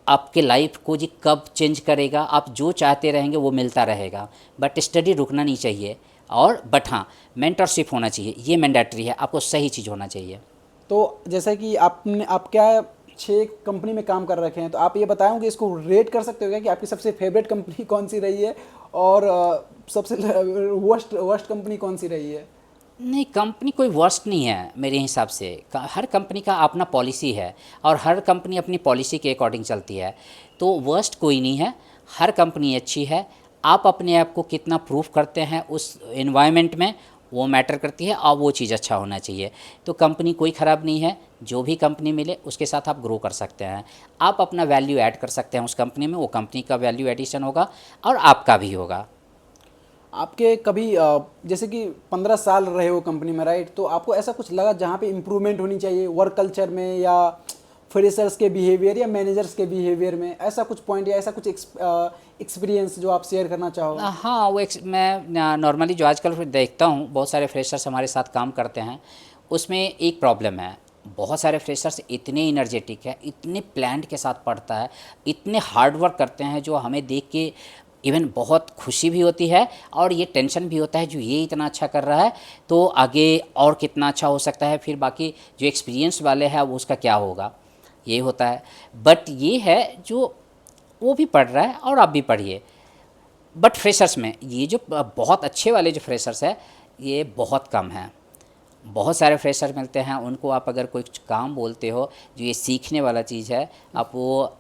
आपके लाइफ को जी कब चेंज करेगा, आप जो चाहते रहेंगे वो मिलता रहेगा। बट स्टडी रुकना नहीं चाहिए। और बट हाँ, मेंटरशिप होना चाहिए, ये मैंडेटरी है, आपको सही चीज़ होना चाहिए। तो जैसा कि आपने, आप क्या 6 कंपनी में काम कर रखे हैं, तो आप ये बताएंगे इसको रेट कर सकते हो क्या कि आपकी सबसे फेवरेट कंपनी कौन सी रही है और सबसे वर्स्ट कंपनी कौन सी रही है? नहीं, कंपनी कोई वर्स्ट नहीं है मेरे हिसाब से। हर कंपनी का अपना पॉलिसी है और हर कंपनी अपनी पॉलिसी के अकॉर्डिंग चलती है। तो वर्स्ट कोई नहीं है, हर कंपनी अच्छी है। आप अपने आप को कितना प्रूफ करते हैं उस एनवायरनमेंट में, वो मैटर करती है, और वो चीज़ अच्छा होना चाहिए। तो कंपनी कोई ख़राब नहीं है, जो भी कंपनी मिले उसके साथ आप ग्रो कर सकते हैं। आप अपना वैल्यू ऐड कर सकते हैं उस कंपनी में, वो कंपनी का वैल्यू एडिशन होगा और आपका भी होगा। आपके कभी जैसे कि 15 साल रहे हो कंपनी में, राइट? तो आपको ऐसा कुछ लगा जहाँ पे इम्प्रूवमेंट होनी चाहिए वर्क कल्चर में, या फ्रेशर्स के बिहेवियर या मैनेजर्स के बिहेवियर में, ऐसा कुछ पॉइंट या ऐसा कुछ एक्सपीरियंस जो आप शेयर करना चाहो? हाँ, वो मैं नॉर्मली जो आजकल फिर देखता हूँ बहुत सारे फ्रेशर्स हमारे साथ काम करते हैं, उसमें एक प्रॉब्लम है। बहुत सारे फ्रेशर्स इतने इनर्जेटिक है, इतने प्लान के साथ पढ़ता है, इतने हार्ड वर्क करते हैं, जो हमें देख के इवन बहुत खुशी भी होती है और ये टेंशन भी होता है जो ये इतना अच्छा कर रहा है तो आगे और कितना अच्छा हो सकता है, फिर बाकी जो एक्सपीरियंस वाले हैं वो उसका क्या होगा, ये होता है। बट ये है जो वो भी पढ़ रहा है और आप भी पढ़िए। बट फ्रेशर्स में ये जो बहुत अच्छे वाले जो फ्रेशर्स है ये बहुत कम हैं। बहुत सारे फ्रेशर मिलते हैं, उनको आप अगर कोई काम बोलते हो जो ये सीखने वाला चीज़ है, आप वो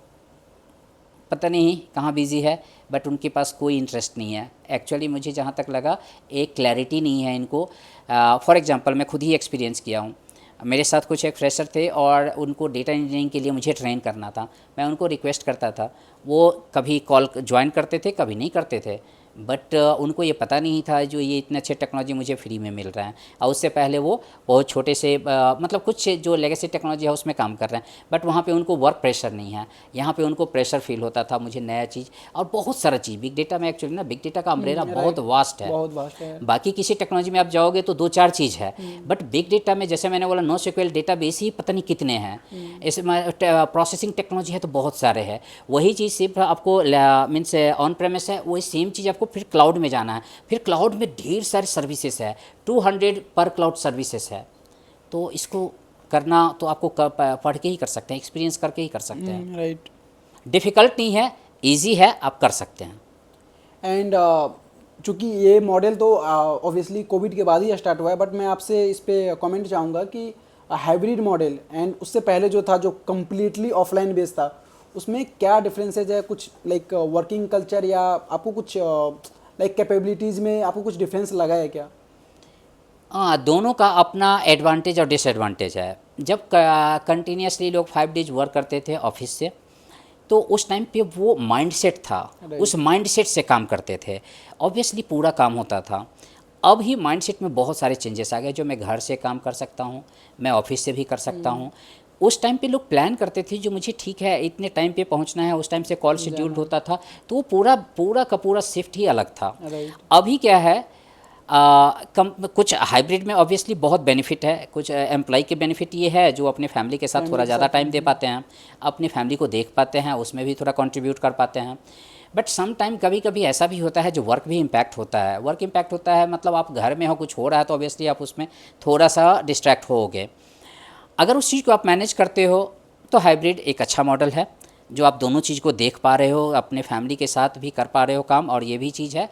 पता नहीं कहाँ बिज़ी है, बट उनके पास कोई इंटरेस्ट नहीं है। एक्चुअली मुझे जहाँ तक लगा एक क्लैरिटी नहीं है इनको। फॉर एग्जांपल मैं खुद ही एक्सपीरियंस किया हूँ। मेरे साथ कुछ एक फ्रेशर थे और उनको डेटा इंजीनियरिंग के लिए मुझे ट्रेन करना था। मैं उनको रिक्वेस्ट करता था, वो कभी कॉल ज्वाइन करते थे कभी नहीं करते थे, बट उनको ये पता नहीं था जो ये इतने अच्छे टेक्नोलॉजी मुझे फ्री में मिल रहा है। और उससे पहले वो बहुत छोटे से मतलब कुछ जो लेगेसी टेक्नोलॉजी है उसमें काम कर रहे हैं, बट वहाँ पे उनको वर्क प्रेशर नहीं है। यहाँ पे उनको प्रेशर फील होता था मुझे नया चीज़ और बहुत सारा चीज़। बिग डेटा में एक्चुअली ना बिग डेटा का अम्ब्रेला बहुत वास्ट है, बहुत वास्ट है। बाकी किसी टेक्नोलॉजी में आप जाओगे तो 2-4 चीज़ है, बट बिग डेटा में जैसे मैंने बोला NoSQL डेटाबेस ही पता नहीं कितने हैं। इसमें प्रोसेसिंग टेक्नोलॉजी है तो बहुत सारे हैं। वही चीज़ सिर्फ आपको मीन्स ऑन प्रेमिस है, वही सेम चीज़ आपको फिर क्लाउड में जाना है। फिर क्लाउड में ढेर सारे सर्विसेज है, 200 पर क्लाउड सर्विसेज है। तो इसको करना तो आपको पढ़ के ही कर सकते हैं, एक्सपीरियंस करके ही कर सकते हैं। राइट। डिफ़िकल्ट नहीं है, ईजी है, आप कर सकते हैं। एंड चूँकि ये मॉडल तो ऑब्वियसली कोविड के बाद ही स्टार्ट हुआ है, बट मैं आपसे इस पे कमेंट चाहूँगा कि हाइब्रिड मॉडल एंड उससे पहले जो था जो कम्प्लीटली ऑफलाइन बेस्ड था उसमें क्या डिफरेंसेज है, कुछ लाइक वर्किंग कल्चर या आपको कुछ लाइक कैपेबिलिटीज़ में आपको कुछ डिफरेंस लगा है क्या? हाँ, दोनों का अपना एडवांटेज और डिसएडवांटेज है। जब कंटिन्यूसली लोग 5 डेज वर्क करते थे ऑफिस से, तो उस टाइम पे वो माइंडसेट था, उस माइंडसेट से काम करते थे, ऑब्वियसली पूरा काम होता था। अब ही माइंडसेट में बहुत सारे चेंजेस आ गए जो मैं घर से काम कर सकता हूँ, मैं ऑफिस से भी कर सकता हूँ। उस टाइम पे लोग प्लान करते थे जो मुझे ठीक है इतने टाइम पे पहुँचना है, उस टाइम से कॉल शेड्यूल्ड होता था, तो वो पूरा पूरा का पूरा शिफ्ट ही अलग था। अभी क्या है, कुछ हाइब्रिड में ऑब्वियसली बहुत बेनिफिट है। कुछ एम्प्लॉय के बेनिफिट ये है जो अपने फैमिली के साथ थोड़ा ज़्यादा टाइम दे पाते हैं, अपनी फैमिली को देख पाते हैं, उसमें भी थोड़ा कंट्रीब्यूट कर पाते हैं। बट सम टाइम कभी कभी ऐसा भी होता है जो वर्क भी इम्पैक्ट होता है। वर्क इम्पैक्ट होता है मतलब आप घर में हो, कुछ हो रहा है तो ऑब्वियसली आप उसमें थोड़ा सा डिस्ट्रैक्ट होगे। अगर उस चीज़ को आप मैनेज करते हो तो हाइब्रिड एक अच्छा मॉडल है जो आप दोनों चीज़ को देख पा रहे हो, अपने फैमिली के साथ भी कर पा रहे हो काम, और ये भी चीज़ है।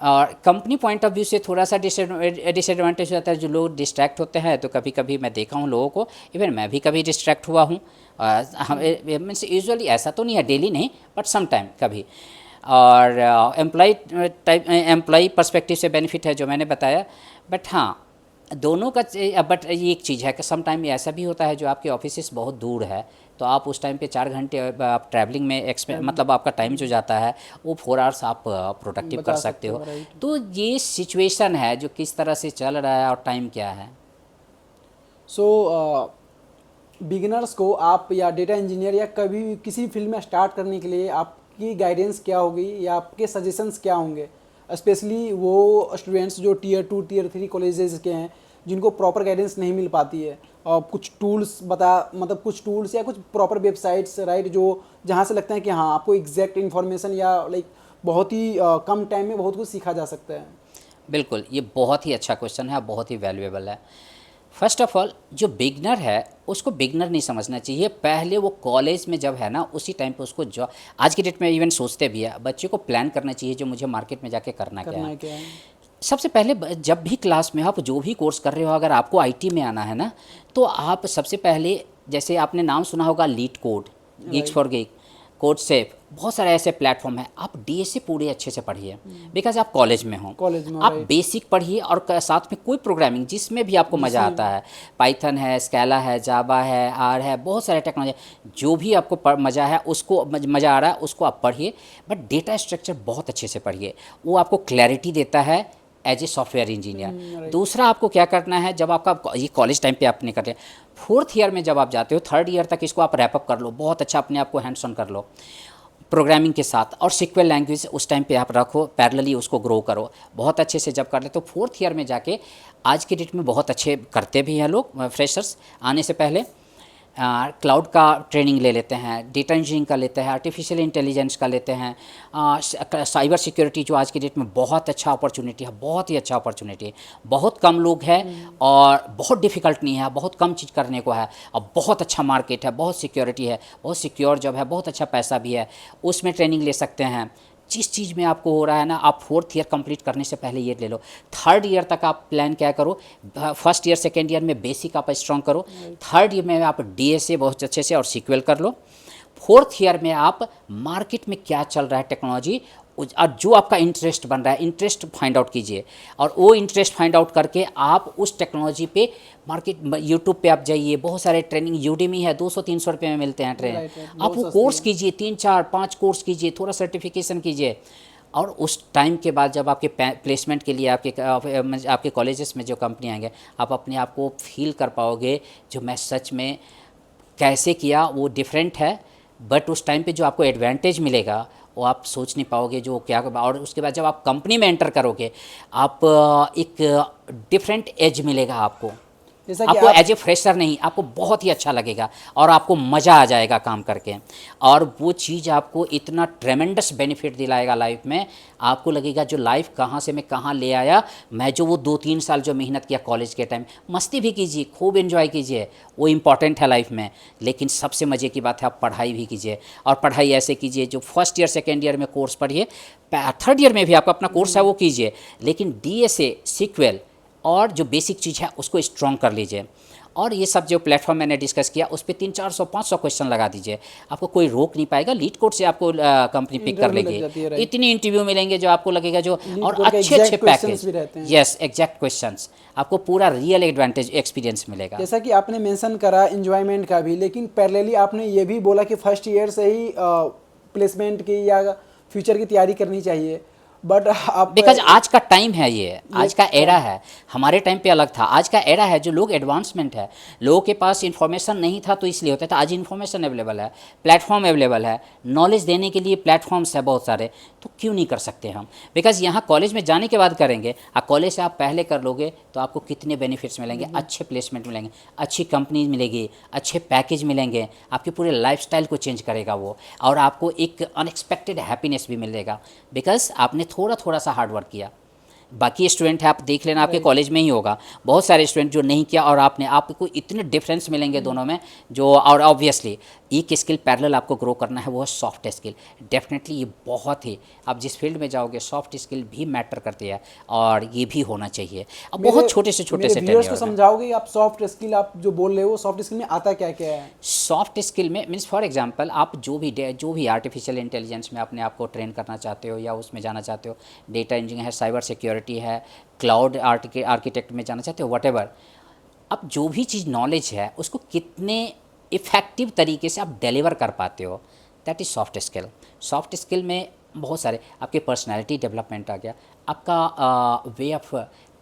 और कंपनी पॉइंट ऑफ व्यू से थोड़ा सा डिसएडवांटेज होता है, जो लोग डिस्ट्रैक्ट होते हैं। तो कभी कभी मैं देखा हूँ लोगों को, इवन मैं भी कभी डिस्ट्रैक्ट हुआ हूँ। मीन्स यूजुअली ऐसा तो नहीं है, डेली नहीं, बट सम टाइम कभी। और एम्प्लॉय पर्सपेक्टिव से बेनिफिट है जो मैंने बताया। बट हाँ, दोनों का बट ये एक चीज़ है कि सम टाइम ऐसा भी होता है जो आपके ऑफिस बहुत दूर है, तो आप उस टाइम पे 4 घंटे आप ट्रैवलिंग में मतलब आपका टाइम जो जाता है वो 4 आवर्स आप प्रोडक्टिव कर सकते हो। तो ये सिचुएशन है जो किस तरह से चल रहा है और टाइम क्या है। सो बिगिनर्स को आप या डेटा इंजीनियर या कभी किसी फील्ड में स्टार्ट करने के लिए आपकी गाइडेंस क्या होगी या आपके सजेशंस क्या होंगे, स्पेशली वो स्टूडेंट्स जो टियर 2 टियर 3 कॉलेजेस के हैं जिनको प्रॉपर गाइडेंस नहीं मिल पाती है, और कुछ टूल्स मतलब कुछ टूल्स या कुछ प्रॉपर वेबसाइट्स राइट जो जहाँ से लगता है कि हाँ आपको एग्जैक्ट इन्फॉर्मेशन या लाइक बहुत ही कम टाइम में बहुत कुछ सीखा जा सकता है। बिल्कुल, ये बहुत ही अच्छा क्वेश्चन है, बहुत ही वैल्यूएबल है। फर्स्ट ऑफ ऑल, जो बिगनर है उसको बिगनर नहीं समझना चाहिए। पहले वो कॉलेज में जब है ना उसी टाइम पे उसको जो आज की डेट में इवन सोचते भी है, बच्चे को प्लान करना चाहिए जो मुझे मार्केट में जाके करना क्या है। सबसे पहले जब भी क्लास में आप जो भी कोर्स कर रहे हो, अगर आपको आईटी में आना है ना, तो आप सबसे पहले, जैसे आपने नाम सुना होगा LeetCode, GeeksforGeeks, CodeChef, बहुत सारे ऐसे प्लेटफॉर्म है। आप डीएसए पूरे अच्छे से पढ़िए, बिकॉज आप कॉलेज में हो, आप बेसिक पढ़िए और साथ में कोई प्रोग्रामिंग जिसमें भी आपको मज़ा आता है, पाइथन है, स्केला है, जावा है, आर है, बहुत सारे टेक्नोलॉजी, जो भी आपको मज़ा है उसको मज़ा आ रहा है उसको आप पढ़िए। बट डेटा स्ट्रक्चर बहुत अच्छे से पढ़िए, वो आपको क्लैरिटी देता है एज ए सॉफ्टवेयर इंजीनियर। दूसरा आपको क्या करना है, जब आपका ये कॉलेज टाइम पे आपने कर लिया, 4th ईयर में जब आप जाते हो, 3rd ईयर तक इसको आप रैपअप कर लो, बहुत अच्छा अपने आप को हैंड्स ऑन कर लो प्रोग्रामिंग के साथ, और सिक्वल लैंग्वेज उस टाइम पे आप रखो, पैरेलली उसको ग्रो करो बहुत अच्छे से। जब कर ले तो 4th ईयर में जाके आज की डेट में बहुत अच्छे करते भी हैं लोग फ्रेशर्स आने से पहले, क्लाउड का ट्रेनिंग ले लेते हैं, डेटा इंजीनियरिंग का लेते हैं, आर्टिफिशियल इंटेलिजेंस का लेते हैं, साइबर सिक्योरिटी जो आज की डेट में बहुत अच्छा अपॉर्चुनिटी है, बहुत ही अच्छा अपॉर्चुनिटी है। बहुत कम लोग हैं और बहुत डिफ़िकल्ट नहीं है, बहुत कम चीज़ करने को है और बहुत अच्छा मार्केट है, बहुत सिक्योरिटी है, बहुत सिक्योर जॉब है, बहुत अच्छा पैसा भी है, उसमें ट्रेनिंग ले सकते हैं। जिस चीज़ में आपको हो रहा है ना, आप 4th ईयर कंप्लीट करने से पहले ये ले लो। 3rd ईयर तक आप प्लान क्या करो, 1st ईयर 2nd ईयर में बेसिक आप स्ट्रॉन्ग करो, 3rd ईयर में आप डीएसए बहुत अच्छे से और सीक्वल कर लो, 4th ईयर में आप मार्केट में क्या चल रहा है टेक्नोलॉजी और जो आपका इंटरेस्ट बन रहा है, इंटरेस्ट फाइंड आउट कीजिए और वो इंटरेस्ट फाइंड आउट करके आप उस टेक्नोलॉजी पे मार्केट यूट्यूब पे आप जाइए, बहुत सारे ट्रेनिंग यूडेमी है, 200-300 रुपये में मिलते हैं ट्रेन। आप वो कोर्स कीजिए, 3-4-5 कोर्स कीजिए, थोड़ा सर्टिफिकेशन कीजिए और उस टाइम के बाद जब आपके प्लेसमेंट के लिए आपके कॉलेजेस में जो कंपनी आएंगे, आप अपने आप को फील कर पाओगे जो मैं सच में कैसे किया वो डिफरेंट है। बट उस टाइम पे जो आपको एडवांटेज मिलेगा वो आप सोच नहीं पाओगे जो क्या। और उसके बाद जब आप कंपनी में एंटर करोगे, आप एक डिफरेंट एज मिलेगा आपको, जैसा कि आपको एज ए फ्रेशर नहीं, आपको बहुत ही अच्छा लगेगा और आपको मज़ा आ जाएगा काम करके और वो चीज़ आपको इतना ट्रेमेंडस बेनिफिट दिलाएगा लाइफ में। आपको लगेगा जो लाइफ कहाँ से मैं कहाँ ले आया, मैं जो वो 2-3 साल जो मेहनत किया कॉलेज के टाइम, मस्ती भी कीजिए, खूब एंजॉय कीजिए, वो इम्पॉर्टेंट है लाइफ में। लेकिन सबसे मज़े की बात है आप पढ़ाई भी कीजिए और पढ़ाई ऐसे कीजिए जो 1st ईयर 2nd ईयर में कोर्स पढ़िए, 3rd ईयर में भी आप अपना कोर्स है वो कीजिए, लेकिन डीएसए सीक्वल और जो बेसिक चीज़ है उसको स्ट्रॉन्ग कर लीजिए। और ये सब जो प्लेटफॉर्म मैंने डिस्कस किया उस पर 300-400-500 क्वेश्चन लगा दीजिए, आपको कोई रोक नहीं पाएगा। लीड कोड से आपको कंपनी पिक कर इंटरव्यू लग जाती है, लेगी, राइट। इतनी इंटरव्यू मिलेंगे जो आपको लगेगा जो, लीड और कोड के अच्छे अच्छे exact questions भी पैकेज, रहते हैं। यस एग्जैक्ट क्वेश्चंस, आपको पूरा रियल एडवांटेज एक्सपीरियंस मिलेगा। जैसा कि आपने मेंशन करा एंजॉयमेंट का भी, लेकिन पैरेलली आपने ये भी बोला कि फर्स्ट ईयर से ही प्लेसमेंट की या फ्यूचर की तैयारी करनी चाहिए, बट आप बिकॉज आज का टाइम है, ये आज का एरा है। हमारे टाइम पे अलग था, आज का एरा है जो लोग एडवांसमेंट है, लोगों के पास इन्फॉर्मेशन नहीं था तो इसलिए होता था। आज इन्फॉर्मेशन अवेलेबल है, प्लेटफॉर्म अवेलेबल है, नॉलेज देने के लिए प्लेटफॉर्म्स है बहुत सारे, तो क्यों नहीं कर सकते हम। बिकॉज यहाँ कॉलेज में जाने के बाद करेंगे, कॉलेज से आप पहले कर लोगे तो आपको कितने बेनिफिट्स मिलेंगे, अच्छे प्लेसमेंट मिलेंगे, अच्छी कंपनी मिलेगी, अच्छे पैकेज मिलेंगे, आपके पूरे लाइफस्टाइल को चेंज करेगा वो, और आपको एक अनएक्सपेक्टेड हैप्पीनेस भी मिलेगा बिकॉज आपने थोड़ा सा हार्ड वर्क किया। बाकी स्टूडेंट है, आप देख लेना आपके कॉलेज में ही होगा बहुत सारे स्टूडेंट जो नहीं किया, और आपको इतने डिफरेंस मिलेंगे दोनों में जो। और ऑब्वियसली एक स्किल पैरेलल आपको ग्रो करना है, वो है सॉफ्ट स्किल। डेफिनेटली ये बहुत ही, आप जिस फील्ड में जाओगे सॉफ्ट स्किल भी मैटर करती है और ये भी होना चाहिए। अब बहुत छोटे से व्यूअर्स को समझाओगे आप सॉफ्ट स्किल, आप जो बोल रहे हो सॉफ्ट स्किल में आता क्या क्या है? सॉफ्ट स्किल में मीन्स फॉर एग्जांपल आप जो भी आर्टिफिशियल इंटेलिजेंस में अपने आप को ट्रेन करना चाहते हो या उसमें जाना चाहते हो, डेटा इंजीनियरिंग है, साइबर सिक्योरिटी है, क्लाउड आर्किटेक्ट में जाना चाहते हो, व्हाटएवर, अब जो भी चीज़ नॉलेज है उसको कितने इफ़ेक्टिव तरीके से आप डिलीवर कर पाते हो, that is soft skill. Soft skill में बहुत सारे, आपके पर्सनालिटी डेवलपमेंट आ गया, आपका वे ऑफ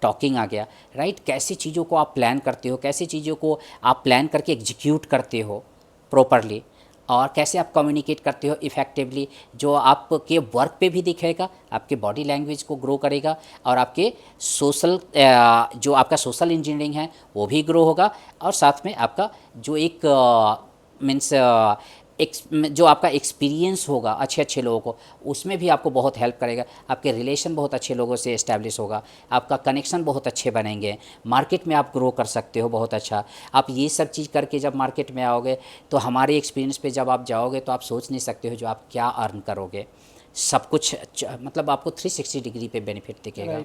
टॉकिंग आ गया, राइट, कैसी चीज़ों को आप प्लान करते हो, कैसी चीज़ों को आप प्लान करके एग्जीक्यूट करते हो प्रॉपरली, और कैसे आप कम्युनिकेट करते हो इफ़ेक्टिवली, जो आपके वर्क पे भी दिखेगा, आपके बॉडी लैंग्वेज को ग्रो करेगा, और आपके सोशल जो आपका सोशल इंजीनियरिंग है वो भी ग्रो होगा, और साथ में आपका जो एक मीन्स जो आपका एक्सपीरियंस होगा अच्छे लोगों को, उसमें भी आपको बहुत हेल्प करेगा। आपके रिलेशन बहुत अच्छे लोगों से इस्टेब्लिश होगा, आपका कनेक्शन बहुत अच्छे बनेंगे, मार्केट में आप ग्रो कर सकते हो बहुत अच्छा। आप ये सब चीज़ करके जब मार्केट में आओगे तो हमारे एक्सपीरियंस पे जब आप जाओगे तो आप सोच नहीं सकते हो जो आप क्या अर्न करोगे। सब कुछ मतलब आपको 360 डिग्री पे बेनिफिट दिखेगा।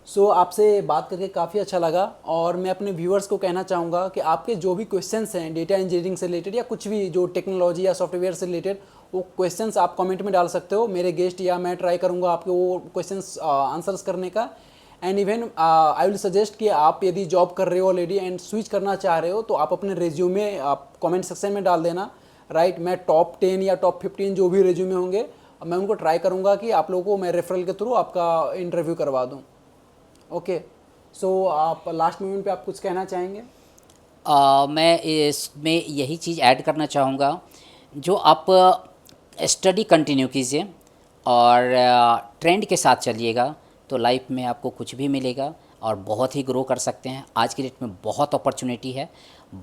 सो आपसे बात करके काफ़ी अच्छा लगा, और मैं अपने व्यूअर्स को कहना चाहूँगा कि आपके जो भी क्वेश्चंस हैं डेटा इंजीनियरिंग से रिलेटेड या कुछ भी जो टेक्नोलॉजी या सॉफ्टवेयर से रिलेटेड, वो क्वेश्चंस आप कमेंट में डाल सकते हो। मेरे गेस्ट या मैं ट्राई करूँगा आपके वो क्वेश्चंस आंसर्स करने का। And even I will suggest कि आप यदि जॉब कर रहे हो ऑलरेडी एंड स्विच करना चाह रहे हो तो आप अपने रेज्यूमे आप कमेंट सेक्शन में डाल देना, राइट। मैं टॉप 10 या टॉप 15 जो भी रेज्यूमे होंगे मैं उनको ट्राई करूँगा कि आप लोगों को मैं रेफरल के थ्रू आपका इंटरव्यू करवा दूँ। ओके, सो आप लास्ट मोमेंट पे आप कुछ कहना चाहेंगे? मैं इसमें यही चीज़ ऐड करना चाहूँगा, जो आप स्टडी कंटिन्यू कीजिए और ट्रेंड के साथ चलिएगा, तो लाइफ में आपको कुछ भी मिलेगा और बहुत ही ग्रो कर सकते हैं। आज की डेट में बहुत अपॉर्चुनिटी है,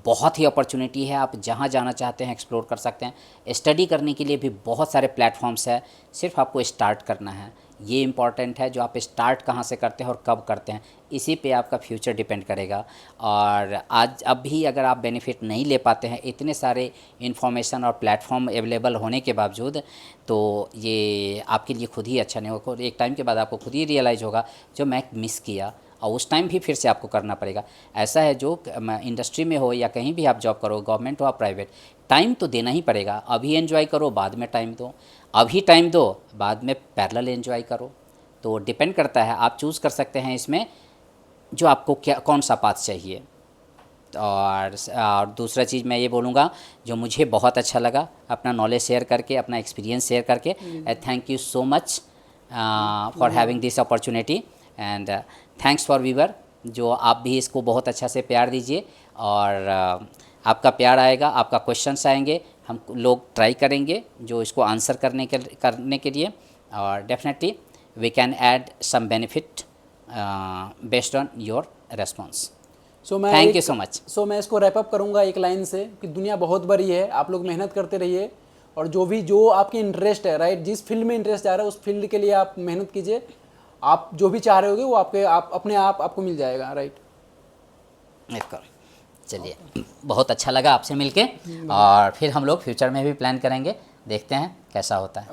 बहुत ही अपॉर्चुनिटी है। आप जहाँ जाना चाहते हैं एक्सप्लोर कर सकते हैं। स्टडी करने के लिए भी बहुत सारे प्लेटफॉर्म्स है, सिर्फ आपको स्टार्ट करना है। ये इम्पॉर्टेंट है, जो आप स्टार्ट कहाँ से करते हैं और कब करते हैं, इसी पे आपका फ्यूचर डिपेंड करेगा। और आज अब भी अगर आप बेनिफिट नहीं ले पाते हैं इतने सारे इन्फॉर्मेशन और प्लेटफॉर्म अवेलेबल होने के बावजूद, तो ये आपके लिए खुद ही अच्छा नहीं होगा। एक टाइम के बाद आपको खुद ही रियलाइज़ होगा जो मैं मिस किया, और उस टाइम भी फिर से आपको करना पड़ेगा। ऐसा है, जो इंडस्ट्री में हो या कहीं भी आप जॉब करो, गवर्नमेंट हो या प्राइवेट, टाइम तो देना ही पड़ेगा। अभी एंजॉय करो, बाद में टाइम दो, अभी टाइम दो, बाद में पैरेलल एंजॉय करो। तो डिपेंड करता है, आप चूज़ कर सकते हैं इसमें जो आपको क्या कौन सा पाथ चाहिए। और दूसरा चीज़ मैं ये बोलूँगा, जो मुझे बहुत अच्छा लगा अपना नॉलेज शेयर करके, अपना एक्सपीरियंस शेयर करके। Thank you so much for having this opportunity, and thanks for viewer, जो आप भी इसको बहुत अच्छा से प्यार दीजिए। और आपका प्यार आएगा, आपका क्वेश्चंस आएंगे, हम लोग ट्राई करेंगे जो इसको आंसर करने के लिए। और definitely we can add some benefit based on your response. Thank you so much. So मैं इसको रैप अप करूँगा एक लाइन से कि दुनिया बहुत बड़ी है, आप लोग मेहनत करते रहिए, और जो आपकी इंटरेस्ट है, राइट, जिस फील्ड में इंटरेस्ट आ रहा है उस फील्ड के लिए आप मेहनत कीजिए। आप जो भी चाह रहे होगे वो अपने आप आपको मिल जाएगा, राइट। बिल्कुल। चलिए, बहुत अच्छा लगा आपसे मिलके, और फिर हम लोग फ्यूचर में भी प्लान करेंगे, देखते हैं कैसा होता है।